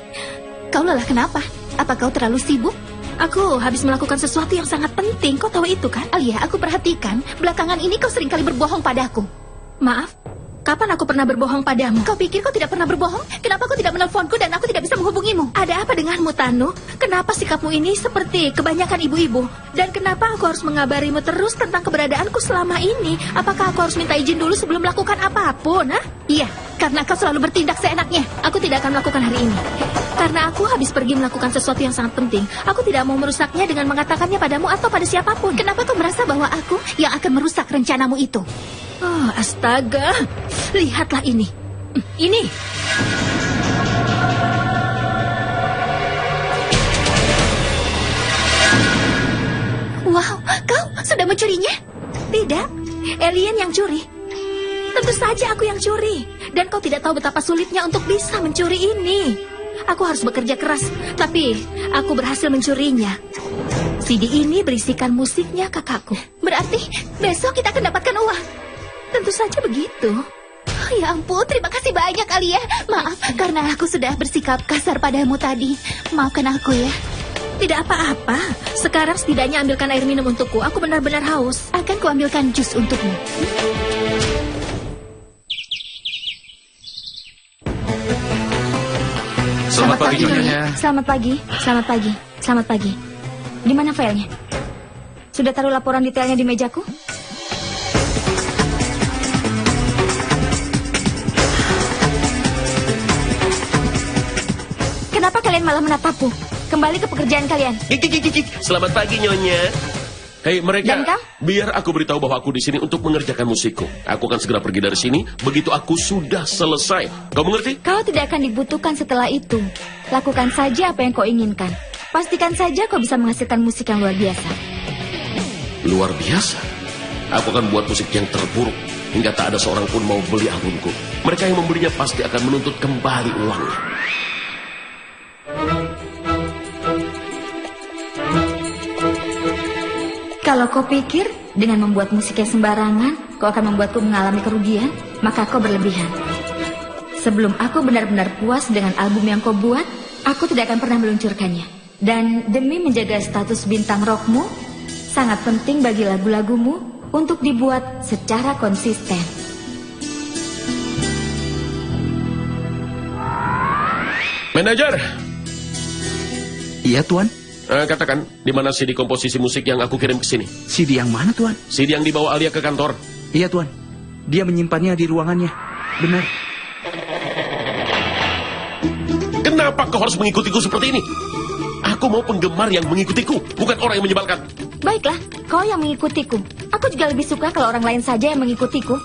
Kau lelah kenapa? Apa kau terlalu sibuk? Aku habis melakukan sesuatu yang sangat penting. Kau tahu itu kan? Alia, aku perhatikan. Belakangan ini kau seringkali berbohong padaku. Maaf, kapan aku pernah berbohong padamu? Kau pikir kau tidak pernah berbohong? Kenapa kau tidak menelponku dan aku tidak bisa menghubungimu? Ada apa denganmu, Tanu? Kenapa sikapmu ini seperti kebanyakan ibu-ibu? Dan kenapa aku harus mengabarimu terus tentang keberadaanku selama ini? Apakah aku harus minta izin dulu sebelum melakukan apapun, ha? Iya, karena kau selalu bertindak seenaknya. Aku tidak akan melakukan hari ini. Karena aku habis pergi melakukan sesuatu yang sangat penting. Aku tidak mau merusaknya dengan mengatakannya padamu atau pada siapapun. Kenapa kau merasa bahwa aku yang akan merusak rencanamu itu? Oh, astaga. Lihatlah ini. Ini. Wow, kau sudah mencurinya? Tidak, alien yang curi. Tentu saja aku yang curi. Dan kau tidak tahu betapa sulitnya untuk bisa mencuri ini. Aku harus bekerja keras, tapi aku berhasil mencurinya. CD ini berisikan musiknya kakakku. Berarti besok kita akan dapatkan uang. Tentu saja begitu. Oh, ya ampun, terima kasih banyak Alia. Maaf, karena aku sudah bersikap kasar padamu tadi. Maafkan aku ya. Tidak apa-apa. Sekarang setidaknya ambilkan air minum untukku. Aku benar-benar haus. Akan kuambilkan jus untukmu. Selamat pagi, Nyonya. Selamat pagi. Selamat pagi. Selamat pagi. Di mana filenya? Sudah taruh laporan detailnya di mejaku? Kenapa kalian malah menatapku? Kembali ke pekerjaan kalian. Selamat pagi, Nyonya. Hei mereka, Dan kau? biar aku beritahu bahwa aku di sini untuk mengerjakan musikku. Aku akan segera pergi dari sini begitu aku sudah selesai. Kau mengerti? Kau tidak akan dibutuhkan setelah itu. Lakukan saja apa yang kau inginkan. Pastikan saja kau bisa menghasilkan musik yang luar biasa. Luar biasa? Aku akan buat musik yang terburuk hingga tak ada seorang pun mau beli albumku. Mereka yang membelinya pasti akan menuntut kembali uangnya. Kalau kau pikir dengan membuat musik yang sembarangan kau akan membuatku mengalami kerugian, maka kau berlebihan. Sebelum aku benar-benar puas dengan album yang kau buat, aku tidak akan pernah meluncurkannya. Dan demi menjaga status bintang rockmu, sangat penting bagi lagu-lagumu untuk dibuat secara konsisten. Manajer, Iya, Tuan. katakan di mana CD komposisi musik yang aku kirim ke sini? CD yang mana, Tuan? CD yang dibawa Alia ke kantor. Iya, Tuan. Dia menyimpannya di ruangannya. Benar. Kenapa kau harus mengikutiku seperti ini? Aku mau penggemar yang mengikutiku, bukan orang yang menyebalkan. Baiklah, kau yang mengikutiku. Aku juga lebih suka kalau orang lain saja yang mengikutiku.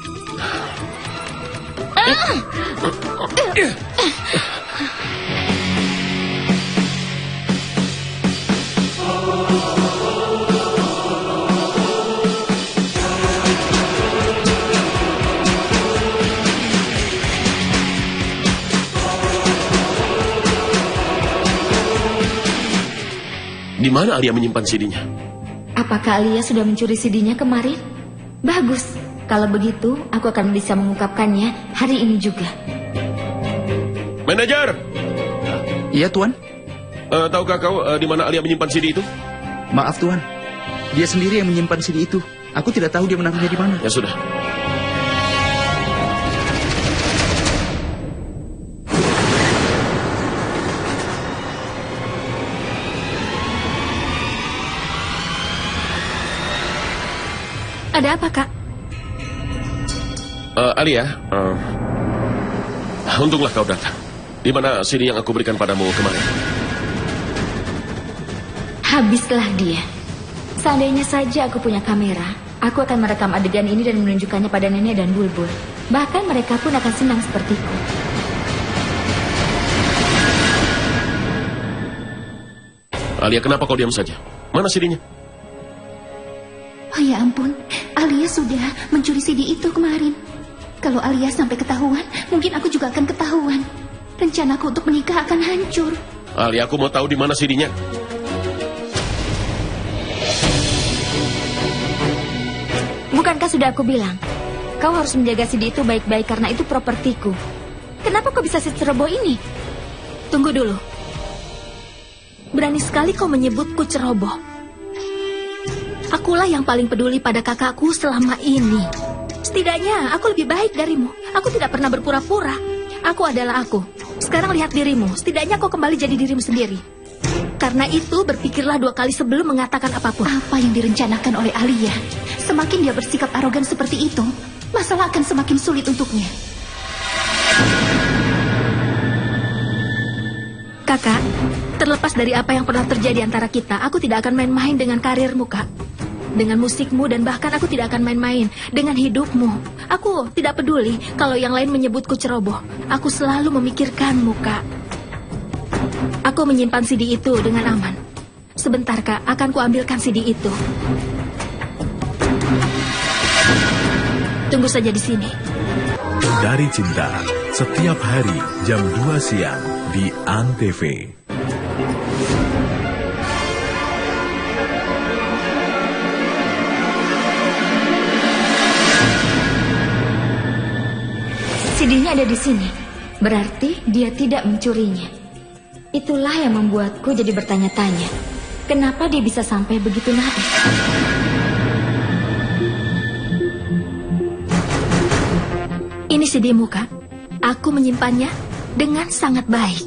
Di mana Alia menyimpan CD-nya? Apakah Alia sudah mencuri CD-nya kemarin? Bagus. Kalau begitu, aku akan bisa mengungkapkannya hari ini juga. Manajer! Iya, Tuan. Tahukah kau di mana Alia menyimpan CD itu? Maaf, Tuan. Dia sendiri yang menyimpan CD itu. Aku tidak tahu dia menaruhnya di mana. Ya sudah. Ada apa, Kak? Alia, untunglah kau datang. Di mana CD yang aku berikan padamu kemarin? Habislah dia. Seandainya saja aku punya kamera, aku akan merekam adegan ini dan menunjukkannya pada Nenek dan Bulbul. Bahkan mereka pun akan senang sepertiku. Alia, kenapa kau diam saja? Mana CD-nya? Oh ya ampun, Alia sudah mencuri CD itu kemarin. Kalau Alia sampai ketahuan, mungkin aku juga akan ketahuan. Rencanaku untuk menikah akan hancur. Alia, aku mau tahu di mana CD-nya. Bukankah sudah aku bilang, kau harus menjaga CD itu baik-baik karena itu propertiku. Kenapa kau bisa seceroboh ini? Tunggu dulu. Berani sekali kau menyebutku ceroboh. Akulah yang paling peduli pada kakakku selama ini. Setidaknya aku lebih baik darimu. Aku tidak pernah berpura-pura. Aku adalah aku. Sekarang lihat dirimu. Setidaknya kau kembali jadi dirimu sendiri. Karena itu berpikirlah 2 kali sebelum mengatakan apapun. Apa yang direncanakan oleh Alia? Semakin dia bersikap arogan seperti itu, masalah akan semakin sulit untuknya. Kakak, terlepas dari apa yang pernah terjadi antara kita, aku tidak akan main-main dengan karirmu, Kak. Dengan musikmu dan bahkan aku tidak akan main-main dengan hidupmu. Aku tidak peduli kalau yang lain menyebutku ceroboh. Aku selalu memikirkanmu, Kak. Aku menyimpan CD itu dengan aman. Sebentar, Kak, akan kuambilkan CD itu. Tunggu saja di sini. Dari Cinta, setiap hari jam 2 siang di ANTV. CD-nya ada di sini. Berarti dia tidak mencurinya. Itulah yang membuatku jadi bertanya-tanya. Kenapa dia bisa sampai begitu naif? Ini CD-mu, Kak. Aku menyimpannya dengan sangat baik.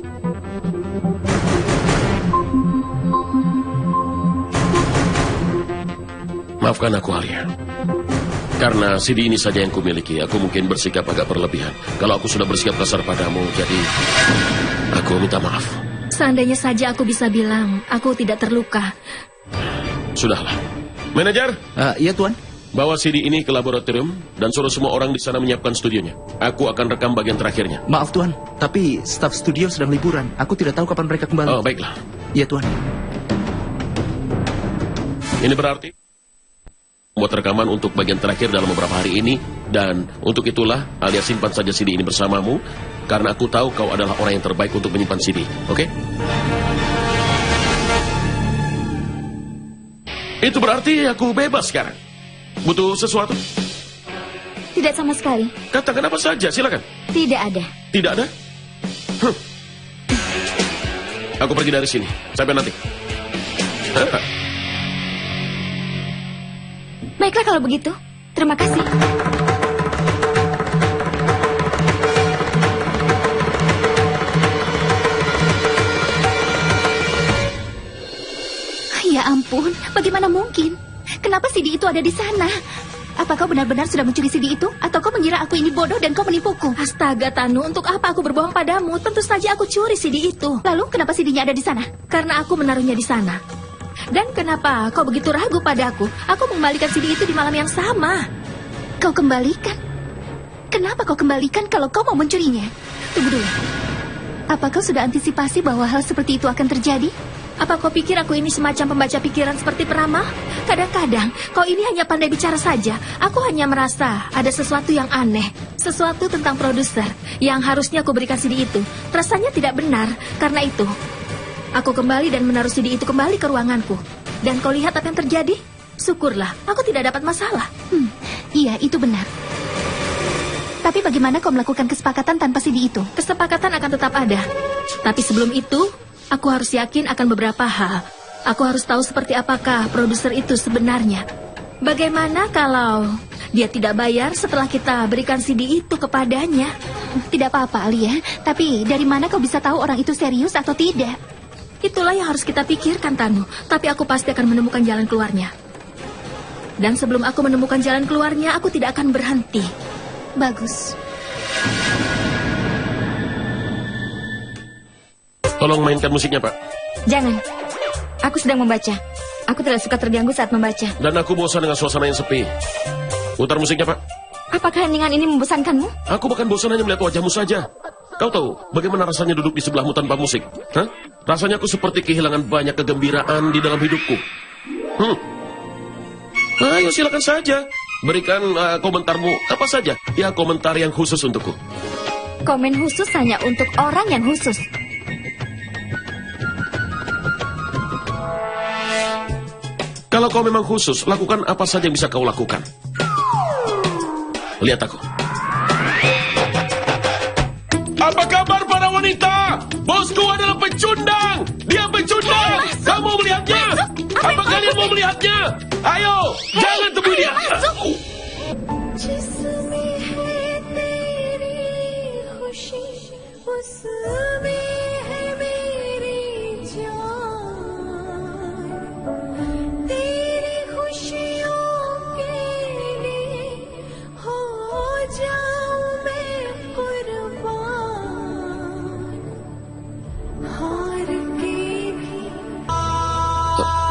Maafkan aku, Alia. Karena CD ini saja yang kumiliki, aku mungkin bersikap agak berlebihan. Kalau aku sudah bersikap kasar padamu, jadi aku minta maaf. Seandainya saja aku bisa bilang, aku tidak terluka. Sudahlah. Manajer, Iya, Tuan. bawa CD ini ke laboratorium dan suruh semua orang di sana menyiapkan studionya. Aku akan rekam bagian terakhirnya. Maaf, Tuan. Tapi staf studio sedang liburan. Aku tidak tahu kapan mereka kembali. Oh, baiklah. Iya, Tuan. Ini berarti buat rekaman untuk bagian terakhir dalam beberapa hari ini. Dan untuk itulah, Alia simpan saja CD ini bersamamu. Karena aku tahu kau adalah orang yang terbaik untuk menyimpan CD. Oke? Itu berarti aku bebas sekarang. Butuh sesuatu? Tidak sama sekali. Katakan apa saja, silakan. Tidak ada. Tidak ada? Aku pergi dari sini. Sampai nanti. Baiklah kalau begitu. Terima kasih. Ya ampun, bagaimana mungkin? Kenapa CD itu ada di sana? Apa kau benar-benar sudah mencuri CD itu? Atau kau mengira aku ini bodoh dan kau menipuku? Astaga, Tanu, untuk apa aku berbohong padamu? Tentu saja aku curi CD itu. Lalu kenapa CD-nya ada di sana? Karena aku menaruhnya di sana. Dan kenapa kau begitu ragu padaku? Aku mengembalikan CD itu di malam yang sama. Kau kembalikan? Kenapa kau kembalikan kalau kau mau mencurinya? Tunggu dulu. Apa kau sudah antisipasi bahwa hal seperti itu akan terjadi? Apa kau pikir aku ini semacam pembaca pikiran seperti peramal? Kadang-kadang kau ini hanya pandai bicara saja. Aku hanya merasa ada sesuatu yang aneh. Sesuatu tentang produser yang harusnya aku berikan CD itu. Rasanya tidak benar. Karena itu, Aku kembali dan menaruh CD itu kembali ke ruanganku. Dan kau lihat apa yang terjadi? Syukurlah, aku tidak dapat masalah. Iya, itu benar. Tapi bagaimana kau melakukan kesepakatan tanpa CD itu? Kesepakatan akan tetap ada. Tapi sebelum itu, aku harus yakin akan beberapa hal. Aku harus tahu seperti apakah produser itu sebenarnya. Bagaimana kalau dia tidak bayar setelah kita berikan CD itu kepadanya? Tidak apa-apa, Alia. Tapi dari mana kau bisa tahu orang itu serius atau tidak? Itulah yang harus kita pikirkan, Tanu. Tapi aku pasti akan menemukan jalan keluarnya. Dan sebelum aku menemukan jalan keluarnya, aku tidak akan berhenti. Bagus. Tolong mainkan musiknya, Pak. Jangan. Aku sedang membaca. Aku tidak suka terganggu saat membaca. Dan aku bosan dengan suasana yang sepi. Putar musiknya, Pak. Apakah heningan ini membosankanmu? Aku bahkan bosan hanya melihat wajahmu saja. Kau tahu bagaimana rasanya duduk di sebelahmu tanpa musik? Hah? Rasanya aku seperti kehilangan banyak kegembiraan di dalam hidupku. Ayo silakan saja. Berikan komentarmu apa saja. Ya, komentar yang khusus untukku. Komen khusus hanya untuk orang yang khusus. Kalau kau memang khusus, lakukan apa saja yang bisa kau lakukan. Lihat aku. Apa kabar para wanita? Bosku adalah pecundang. Dia pecundang. Kamu melihatnya? Apa kalian mau melihatnya? Ayo, jangan temui dia.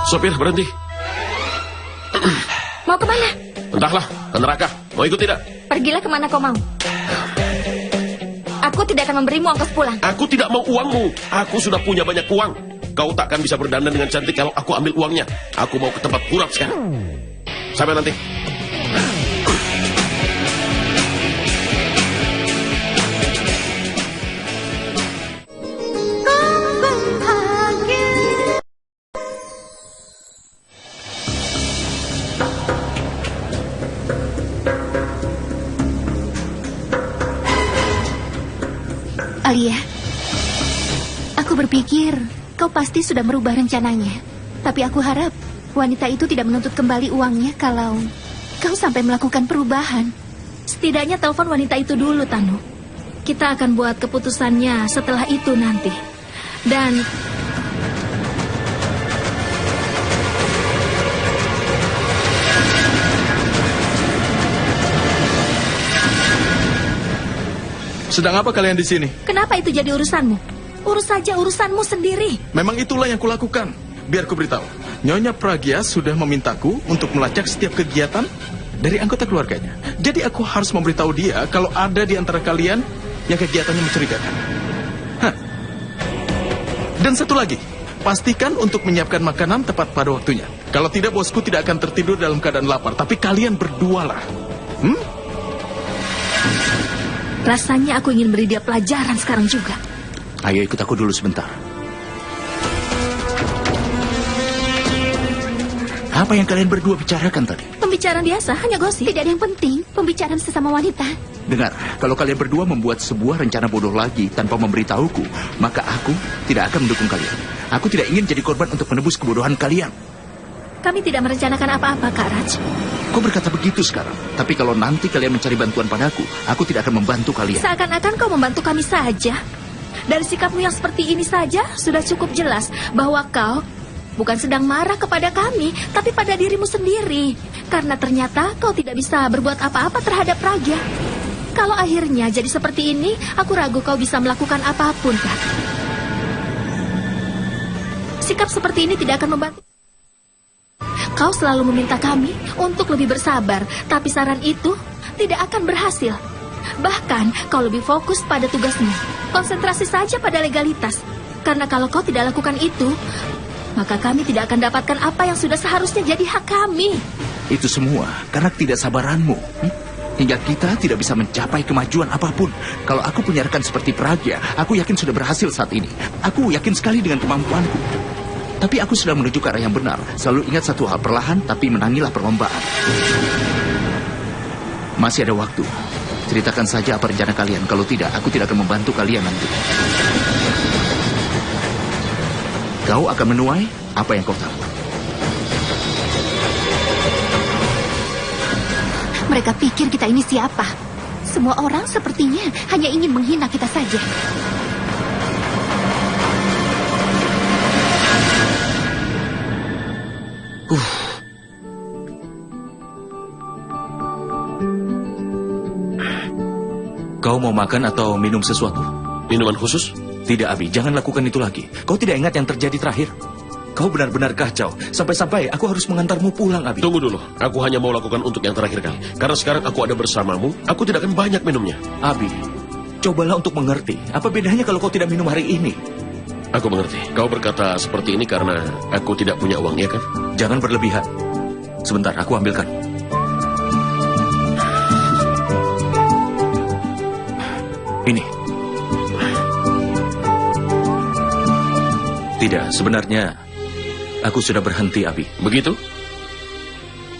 Sopir, berhenti. Mau kemana? Entahlah, ke neraka. Mau ikut tidak? Pergilah kemana kau mau. Aku tidak akan memberimu ongkos pulang. Aku tidak mau uangmu. Aku sudah punya banyak uang. Kau takkan bisa berdandan dengan cantik kalau aku ambil uangnya. Aku mau ke tempat kurap sekarang. Sampai nanti. Alia, aku berpikir kau pasti sudah merubah rencananya. Tapi aku harap wanita itu tidak menuntut kembali uangnya kalau kau sampai melakukan perubahan. Setidaknya telepon wanita itu dulu, Tanu. Kita akan buat keputusannya setelah itu nanti. Dan Sedang apa kalian di sini? kenapa itu jadi urusanmu? Urus saja urusanmu sendiri. Memang itulah yang kulakukan. Biar ku beritahu. Nyonya Pragya sudah memintaku untuk melacak setiap kegiatan dari anggota keluarganya. Jadi aku harus memberitahu dia kalau ada di antara kalian yang kegiatannya mencurigakan. Hah. Dan satu lagi, pastikan untuk menyiapkan makanan tepat pada waktunya. Kalau tidak, bosku tidak akan tertidur dalam keadaan lapar. Tapi kalian berdualah. Rasanya aku ingin beri dia pelajaran sekarang juga. Ayo ikut aku dulu sebentar. Apa yang kalian berdua bicarakan tadi? Pembicaraan biasa, hanya gosip. Tidak ada yang penting, pembicaraan sesama wanita. Dengar, kalau kalian berdua membuat sebuah rencana bodoh lagi tanpa memberitahuku, maka aku tidak akan mendukung kalian. Aku tidak ingin jadi korban untuk menebus kebodohan kalian. Kami tidak merencanakan apa-apa, Kak Raj. Kau berkata begitu sekarang. Tapi kalau nanti kalian mencari bantuan padaku, aku tidak akan membantu kalian. Seakan-akan kau membantu kami saja. Dari sikapmu yang seperti ini saja, sudah cukup jelas bahwa kau bukan sedang marah kepada kami, tapi pada dirimu sendiri. Karena ternyata kau tidak bisa berbuat apa-apa terhadap Pragya. Kalau akhirnya jadi seperti ini, aku ragu kau bisa melakukan apapun, Kak. Sikap seperti ini tidak akan membantu. Kau selalu meminta kami untuk lebih bersabar, tapi saran itu tidak akan berhasil. Bahkan kau lebih fokus pada tugasmu. Konsentrasi saja pada legalitas. Karena kalau kau tidak lakukan itu, maka kami tidak akan dapatkan apa yang sudah seharusnya jadi hak kami. Itu semua karena ketidaksabaranmu. hingga kita tidak bisa mencapai kemajuan apapun. Kalau aku punya rekan seperti Pragya, aku yakin sudah berhasil saat ini. Aku yakin sekali dengan kemampuanku. Tapi aku sudah menuju ke arah yang benar. Selalu ingat satu hal, perlahan tapi menangilah perlombaan. Masih ada waktu. Ceritakan saja apa rencana kalian. Kalau tidak, aku tidak akan membantu kalian nanti. Kau akan menuai apa yang kau tahu. Mereka pikir kita ini siapa? Semua orang sepertinya hanya ingin menghina kita saja. Kau mau makan atau minum sesuatu? Minuman khusus? Tidak, Abi. Jangan lakukan itu lagi. Kau tidak ingat yang terjadi terakhir? Kau benar-benar kacau. Sampai-sampai aku harus mengantarmu pulang, Abi. Tunggu dulu. Aku hanya mau lakukan untuk yang terakhir kali. Karena sekarang aku ada bersamamu, aku tidak akan banyak minumnya. Abi, cobalah untuk mengerti. Apa bedanya kalau kau tidak minum hari ini? Aku mengerti. Kau berkata seperti ini karena aku tidak punya uang, ya kan? Jangan berlebihan. Sebentar, aku ambilkan. Ini. Tidak, sebenarnya aku sudah berhenti, Abi. Begitu?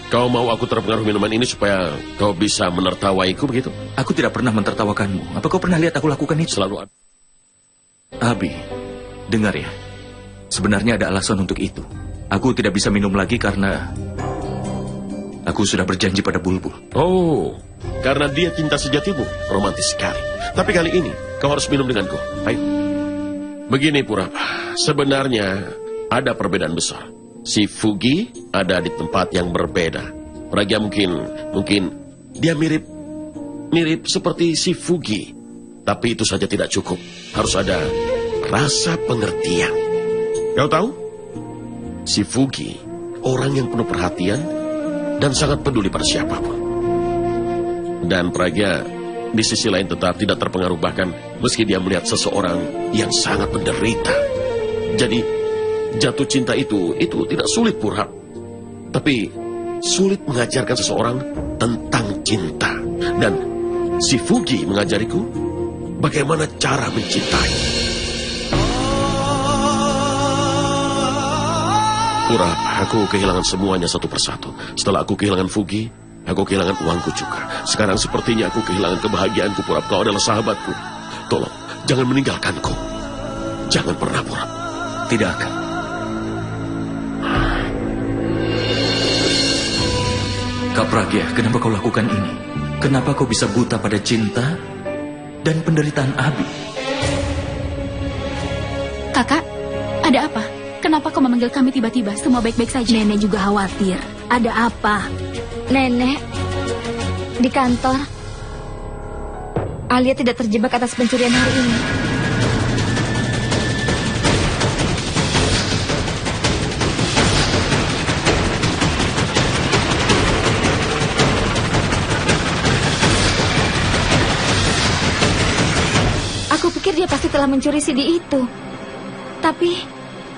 Kau mau aku terpengaruh minuman ini supaya kau bisa menertawaiku, begitu? Aku tidak pernah mentertawakanmu. Apa kau pernah lihat aku lakukan itu? Selalu. Abi, dengar ya. Sebenarnya ada alasan untuk itu. Aku tidak bisa minum lagi karena aku sudah berjanji pada Bulbul. Oh, karena dia cinta sejatimu. Romantis sekali. Tapi kali ini kau harus minum denganku. Ayo. Begini, Purapa. Sebenarnya ada perbedaan besar. Si Fugi ada di tempat yang berbeda. Pragya mungkin dia mirip seperti si Fugi. Tapi itu saja tidak cukup. Harus ada rasa pengertian. Kau tahu? Si Fugi orang yang penuh perhatian dan sangat peduli pada siapapun. Dan Pragya di sisi lain tetap tidak terpengaruh, bahkan meski dia melihat seseorang yang sangat menderita. Jadi jatuh cinta itu tidak sulit, Purhab. Tapi sulit mengajarkan seseorang tentang cinta. Dan si Fugi mengajariku bagaimana cara mencintai. Purhab, aku kehilangan semuanya satu persatu. Setelah aku kehilangan Fugi, aku kehilangan uangku juga. Sekarang sepertinya aku kehilangan kebahagiaanku, Purhab. Kau adalah sahabatku. Tolong, jangan meninggalkanku. Jangan pernah, Purhab. Tidak akan. Kak Pragya, kenapa kau lakukan ini? Kenapa kau bisa buta pada cinta dan penderitaan Abi? Kakak, ada apa? Kenapa kau memanggil kami tiba-tiba? Semua baik-baik saja. Nenek juga khawatir. Ada apa? Nenek, di kantor, Alia tidak terjebak atas pencurian hari ini. Aku pikir dia pasti telah mencuri CD itu. Tapi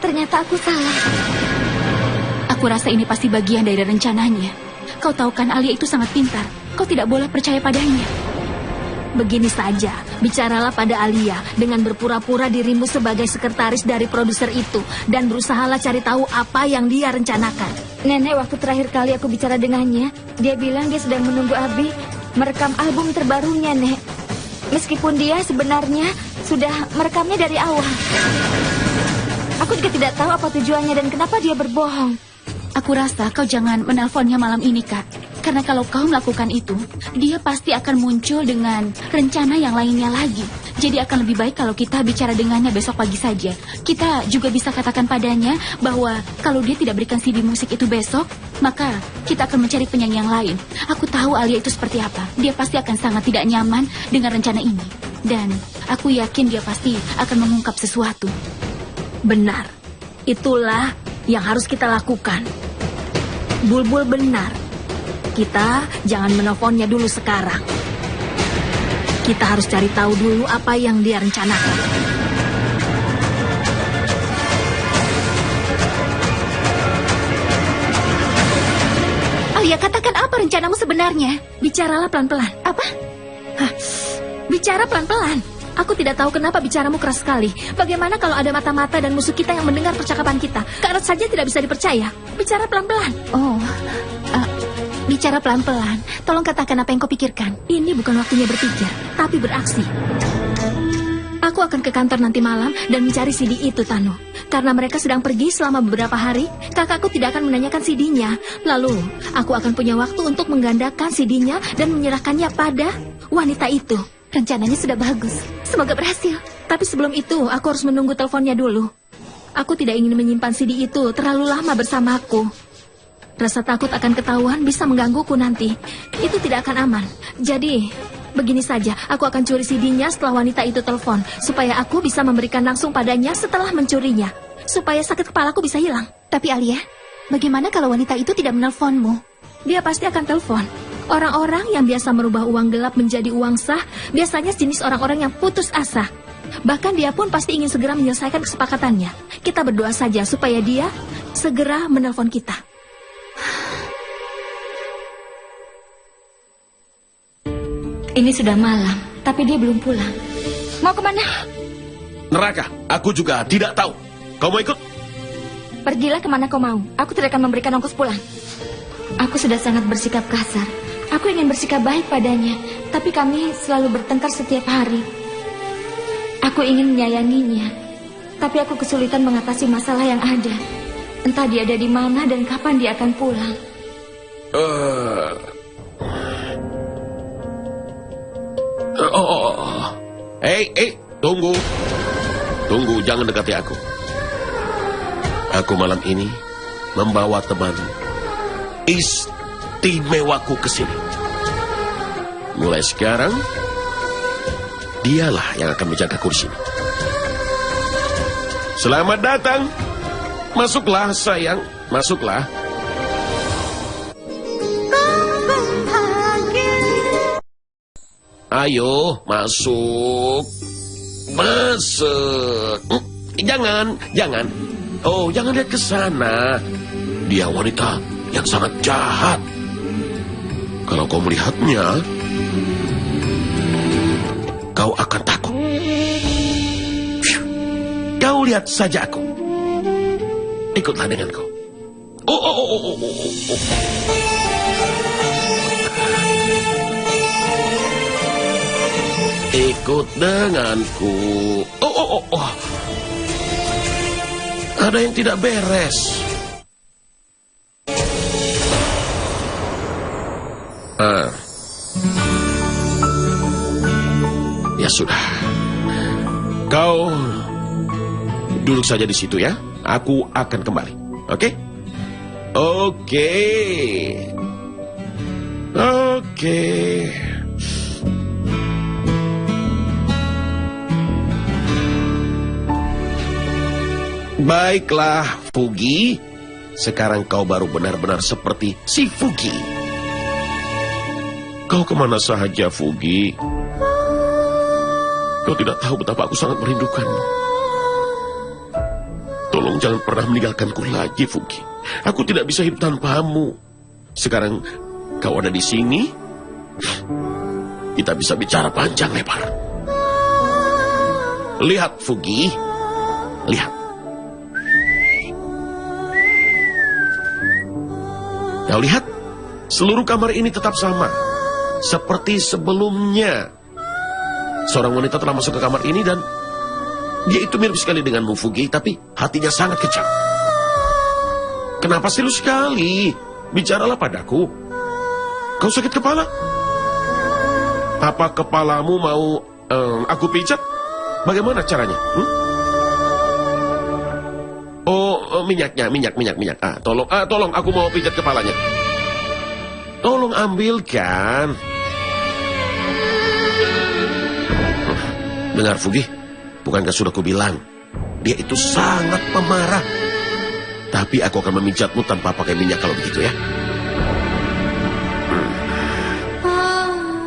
ternyata aku salah. Aku rasa ini pasti bagian dari rencananya. Kau tahu kan Alia itu sangat pintar. Kau tidak boleh percaya padanya. Begini saja, bicaralah pada Alia dengan berpura-pura dirimu sebagai sekretaris dari produser itu dan berusahalah cari tahu apa yang dia rencanakan. Nenek, waktu terakhir kali aku bicara dengannya, dia bilang dia sedang menunggu Abi merekam album terbarunya, Nek. Meskipun dia sebenarnya sudah merekamnya dari awal. Aku juga tidak tahu apa tujuannya dan kenapa dia berbohong. Aku rasa kau jangan menelponnya malam ini, Kak. Karena kalau kau melakukan itu, dia pasti akan muncul dengan rencana yang lainnya lagi. Jadi akan lebih baik kalau kita bicara dengannya besok pagi saja. Kita juga bisa katakan padanya bahwa kalau dia tidak berikan CD musik itu besok, maka kita akan mencari penyanyi yang lain. Aku tahu Alia itu seperti apa. Dia pasti akan sangat tidak nyaman dengan rencana ini. Dan aku yakin dia pasti akan mengungkap sesuatu. Benar. Itulah yang harus kita lakukan. Bulbul benar. Kita jangan menelponnya dulu sekarang. Kita harus cari tahu dulu apa yang dia rencanakan. Alia, katakan apa? Apa rencanamu sebenarnya? Bicaralah pelan-pelan. Apa? Bicara pelan-pelan. Aku tidak tahu kenapa bicaramu keras sekali. Bagaimana kalau ada mata-mata dan musuh kita yang mendengar percakapan kita? Karena saja tidak bisa dipercaya. Bicara pelan-pelan. Oh, bicara pelan-pelan. Tolong katakan apa yang kau pikirkan. Ini bukan waktunya berpikir, tapi beraksi. Aku akan ke kantor nanti malam dan mencari CD itu, Tano. Karena mereka sedang pergi selama beberapa hari, kakakku tidak akan menanyakan CD-nya. Lalu, aku akan punya waktu untuk menggandakan CD-nya dan menyerahkannya pada wanita itu. Rencananya sudah bagus. Semoga berhasil. Tapi sebelum itu, aku harus menunggu teleponnya dulu. Aku tidak ingin menyimpan CD itu terlalu lama bersamaku. Rasa takut akan ketahuan bisa menggangguku nanti. Itu tidak akan aman. Jadi, begini saja, aku akan curi CD-nya setelah wanita itu telepon, supaya aku bisa memberikan langsung padanya setelah mencurinya, supaya sakit kepalaku bisa hilang. Tapi Alia, bagaimana kalau wanita itu tidak menelponmu? Dia pasti akan telepon. Orang-orang yang biasa merubah uang gelap menjadi uang sah, biasanya jenis orang-orang yang putus asa. Bahkan dia pun pasti ingin segera menyelesaikan kesepakatannya. Kita berdoa saja supaya dia segera menelpon kita. Ini sudah malam, tapi dia belum pulang. Mau kemana? Neraka, aku juga tidak tahu. Kau mau ikut? Pergilah kemana kau mau. Aku tidak akan memberikan ongkos pulang. Aku sudah sangat bersikap kasar. Aku ingin bersikap baik padanya, tapi kami selalu bertengkar setiap hari. Aku ingin menyayanginya, tapi aku kesulitan mengatasi masalah yang ada. Entah dia ada di mana dan kapan dia akan pulang. Tunggu. Tunggu, jangan dekati aku. Aku malam ini membawa teman istimewaku ke sini. Mulai sekarang, dialah yang akan menjaga kursi. Selamat datang. Masuklah, sayang. Masuklah. Ayo, masuk. Masuk. Jangan. Oh, jangan lihat ke sana. Dia wanita yang sangat jahat. Kalau kau melihatnya, kau akan takut. Kau lihat saja aku. Ikutlah denganku. Oh. Ikut denganku. Oh. Ada yang tidak beres. Ya sudah. Kau duduk saja di situ ya. Aku akan kembali. Oke? Oke. Baiklah, Fugi. Sekarang kau baru benar-benar seperti si Fugi. Kau kemana saja, Fugi? Kau tidak tahu betapa aku sangat merindukanmu. Tolong jangan pernah meninggalkanku lagi, Fugi. Aku tidak bisa hidup tanpamu. Sekarang kau ada di sini. Kita bisa bicara panjang lebar. Lihat, Fugi. Lihat. Kau lihat, seluruh kamar ini tetap sama, seperti sebelumnya. Seorang wanita telah masuk ke kamar ini dan dia itu mirip sekali denganmu, Fugi, tapi hatinya sangat kejam. Kenapa silu sekali? Bicaralah padaku. Kau sakit kepala? Apa kepalamu mau aku pijat? Bagaimana caranya? Oh, minyak. Tolong, aku mau pijat kepalanya. Tolong ambilkan. Dengar, Fugi, bukankah sudah kubilang, dia itu sangat pemarah. Tapi aku akan memijatmu tanpa pakai minyak kalau begitu ya.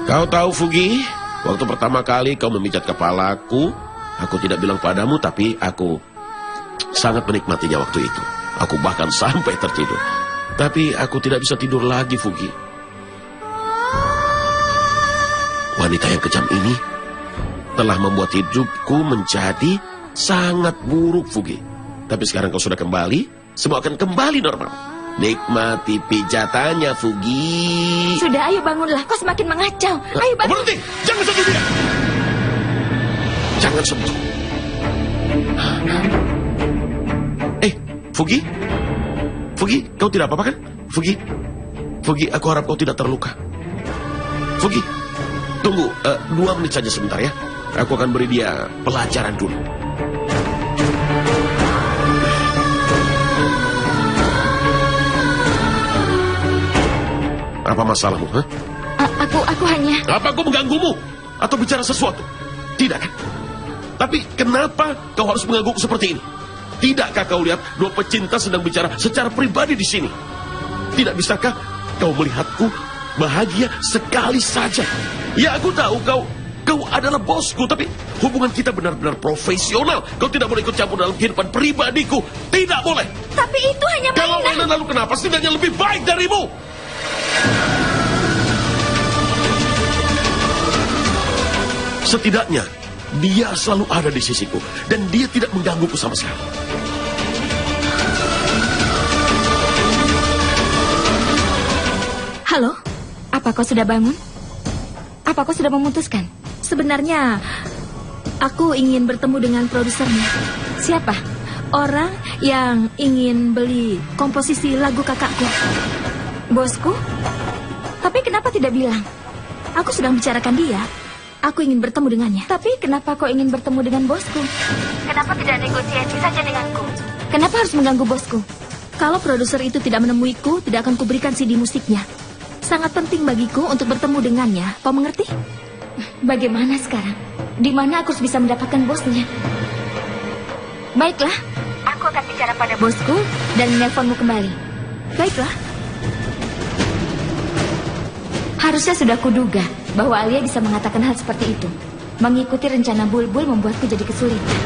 Kau tahu, Fugi, waktu pertama kali kau memijat kepalaku, aku tidak bilang padamu, tapi aku sangat menikmatinya waktu itu. Aku bahkan sampai tertidur. Tapi aku tidak bisa tidur lagi, Fugi. Wanita yang kejam ini telah membuat hidupku menjadi sangat buruk, Fugi. Tapi sekarang kau sudah kembali, semua akan kembali normal. Nikmati pijatannya, Fugi. Sudah, ayo bangunlah. Kau semakin mengacau. Ayo bangun. Berhenti! Jangan sentuh dia! Jangan sentuh. Fugi? Fugi, kau tidak apa-apa kan? Fugi? Fugi, aku harap kau tidak terluka. Fugi, tunggu 2 menit saja sebentar ya. Aku akan beri dia pelajaran dulu. Apa masalahmu, ha? Aku hanya... Apa aku mengganggumu? Atau bicara sesuatu? Tidak kan? Tapi kenapa kau harus menggangguku seperti ini? Tidakkah kau lihat 2 pecinta sedang bicara secara pribadi di sini? Tidak bisakah kau melihatku bahagia sekali saja? Ya, aku tahu kau adalah bosku, tapi hubungan kita benar-benar profesional. Kau tidak boleh ikut campur dalam kehidupan pribadiku. Tidak boleh. Tapi itu hanya Kalau mainan. mainan lalu kenapa? Setidaknya lebih baik darimu. Setidaknya dia selalu ada di sisiku dan dia tidak menggangguku sama sekali. Halo, apa kau sudah bangun? Apa kau sudah memutuskan? Sebenarnya, aku ingin bertemu dengan produsernya. Siapa? Orang yang ingin beli komposisi lagu kakakku. Bosku? Tapi kenapa tidak bilang? Aku sedang bicarakan dia. Aku ingin bertemu dengannya. Tapi kenapa kau ingin bertemu dengan bosku? Kenapa tidak negosiasi saja denganku? Kenapa harus mengganggu bosku? Kalau produser itu tidak menemuiku, tidak akan kuberikan CD musiknya. Sangat penting bagiku untuk bertemu dengannya. Kau mengerti? Bagaimana sekarang? Di mana aku bisa mendapatkan bosnya? Baiklah, aku akan bicara pada bosku dan menelponmu kembali. Baiklah. Harusnya sudah kuduga bahwa Alia bisa mengatakan hal seperti itu. Mengikuti rencana Bulbul membuatku jadi kesulitan.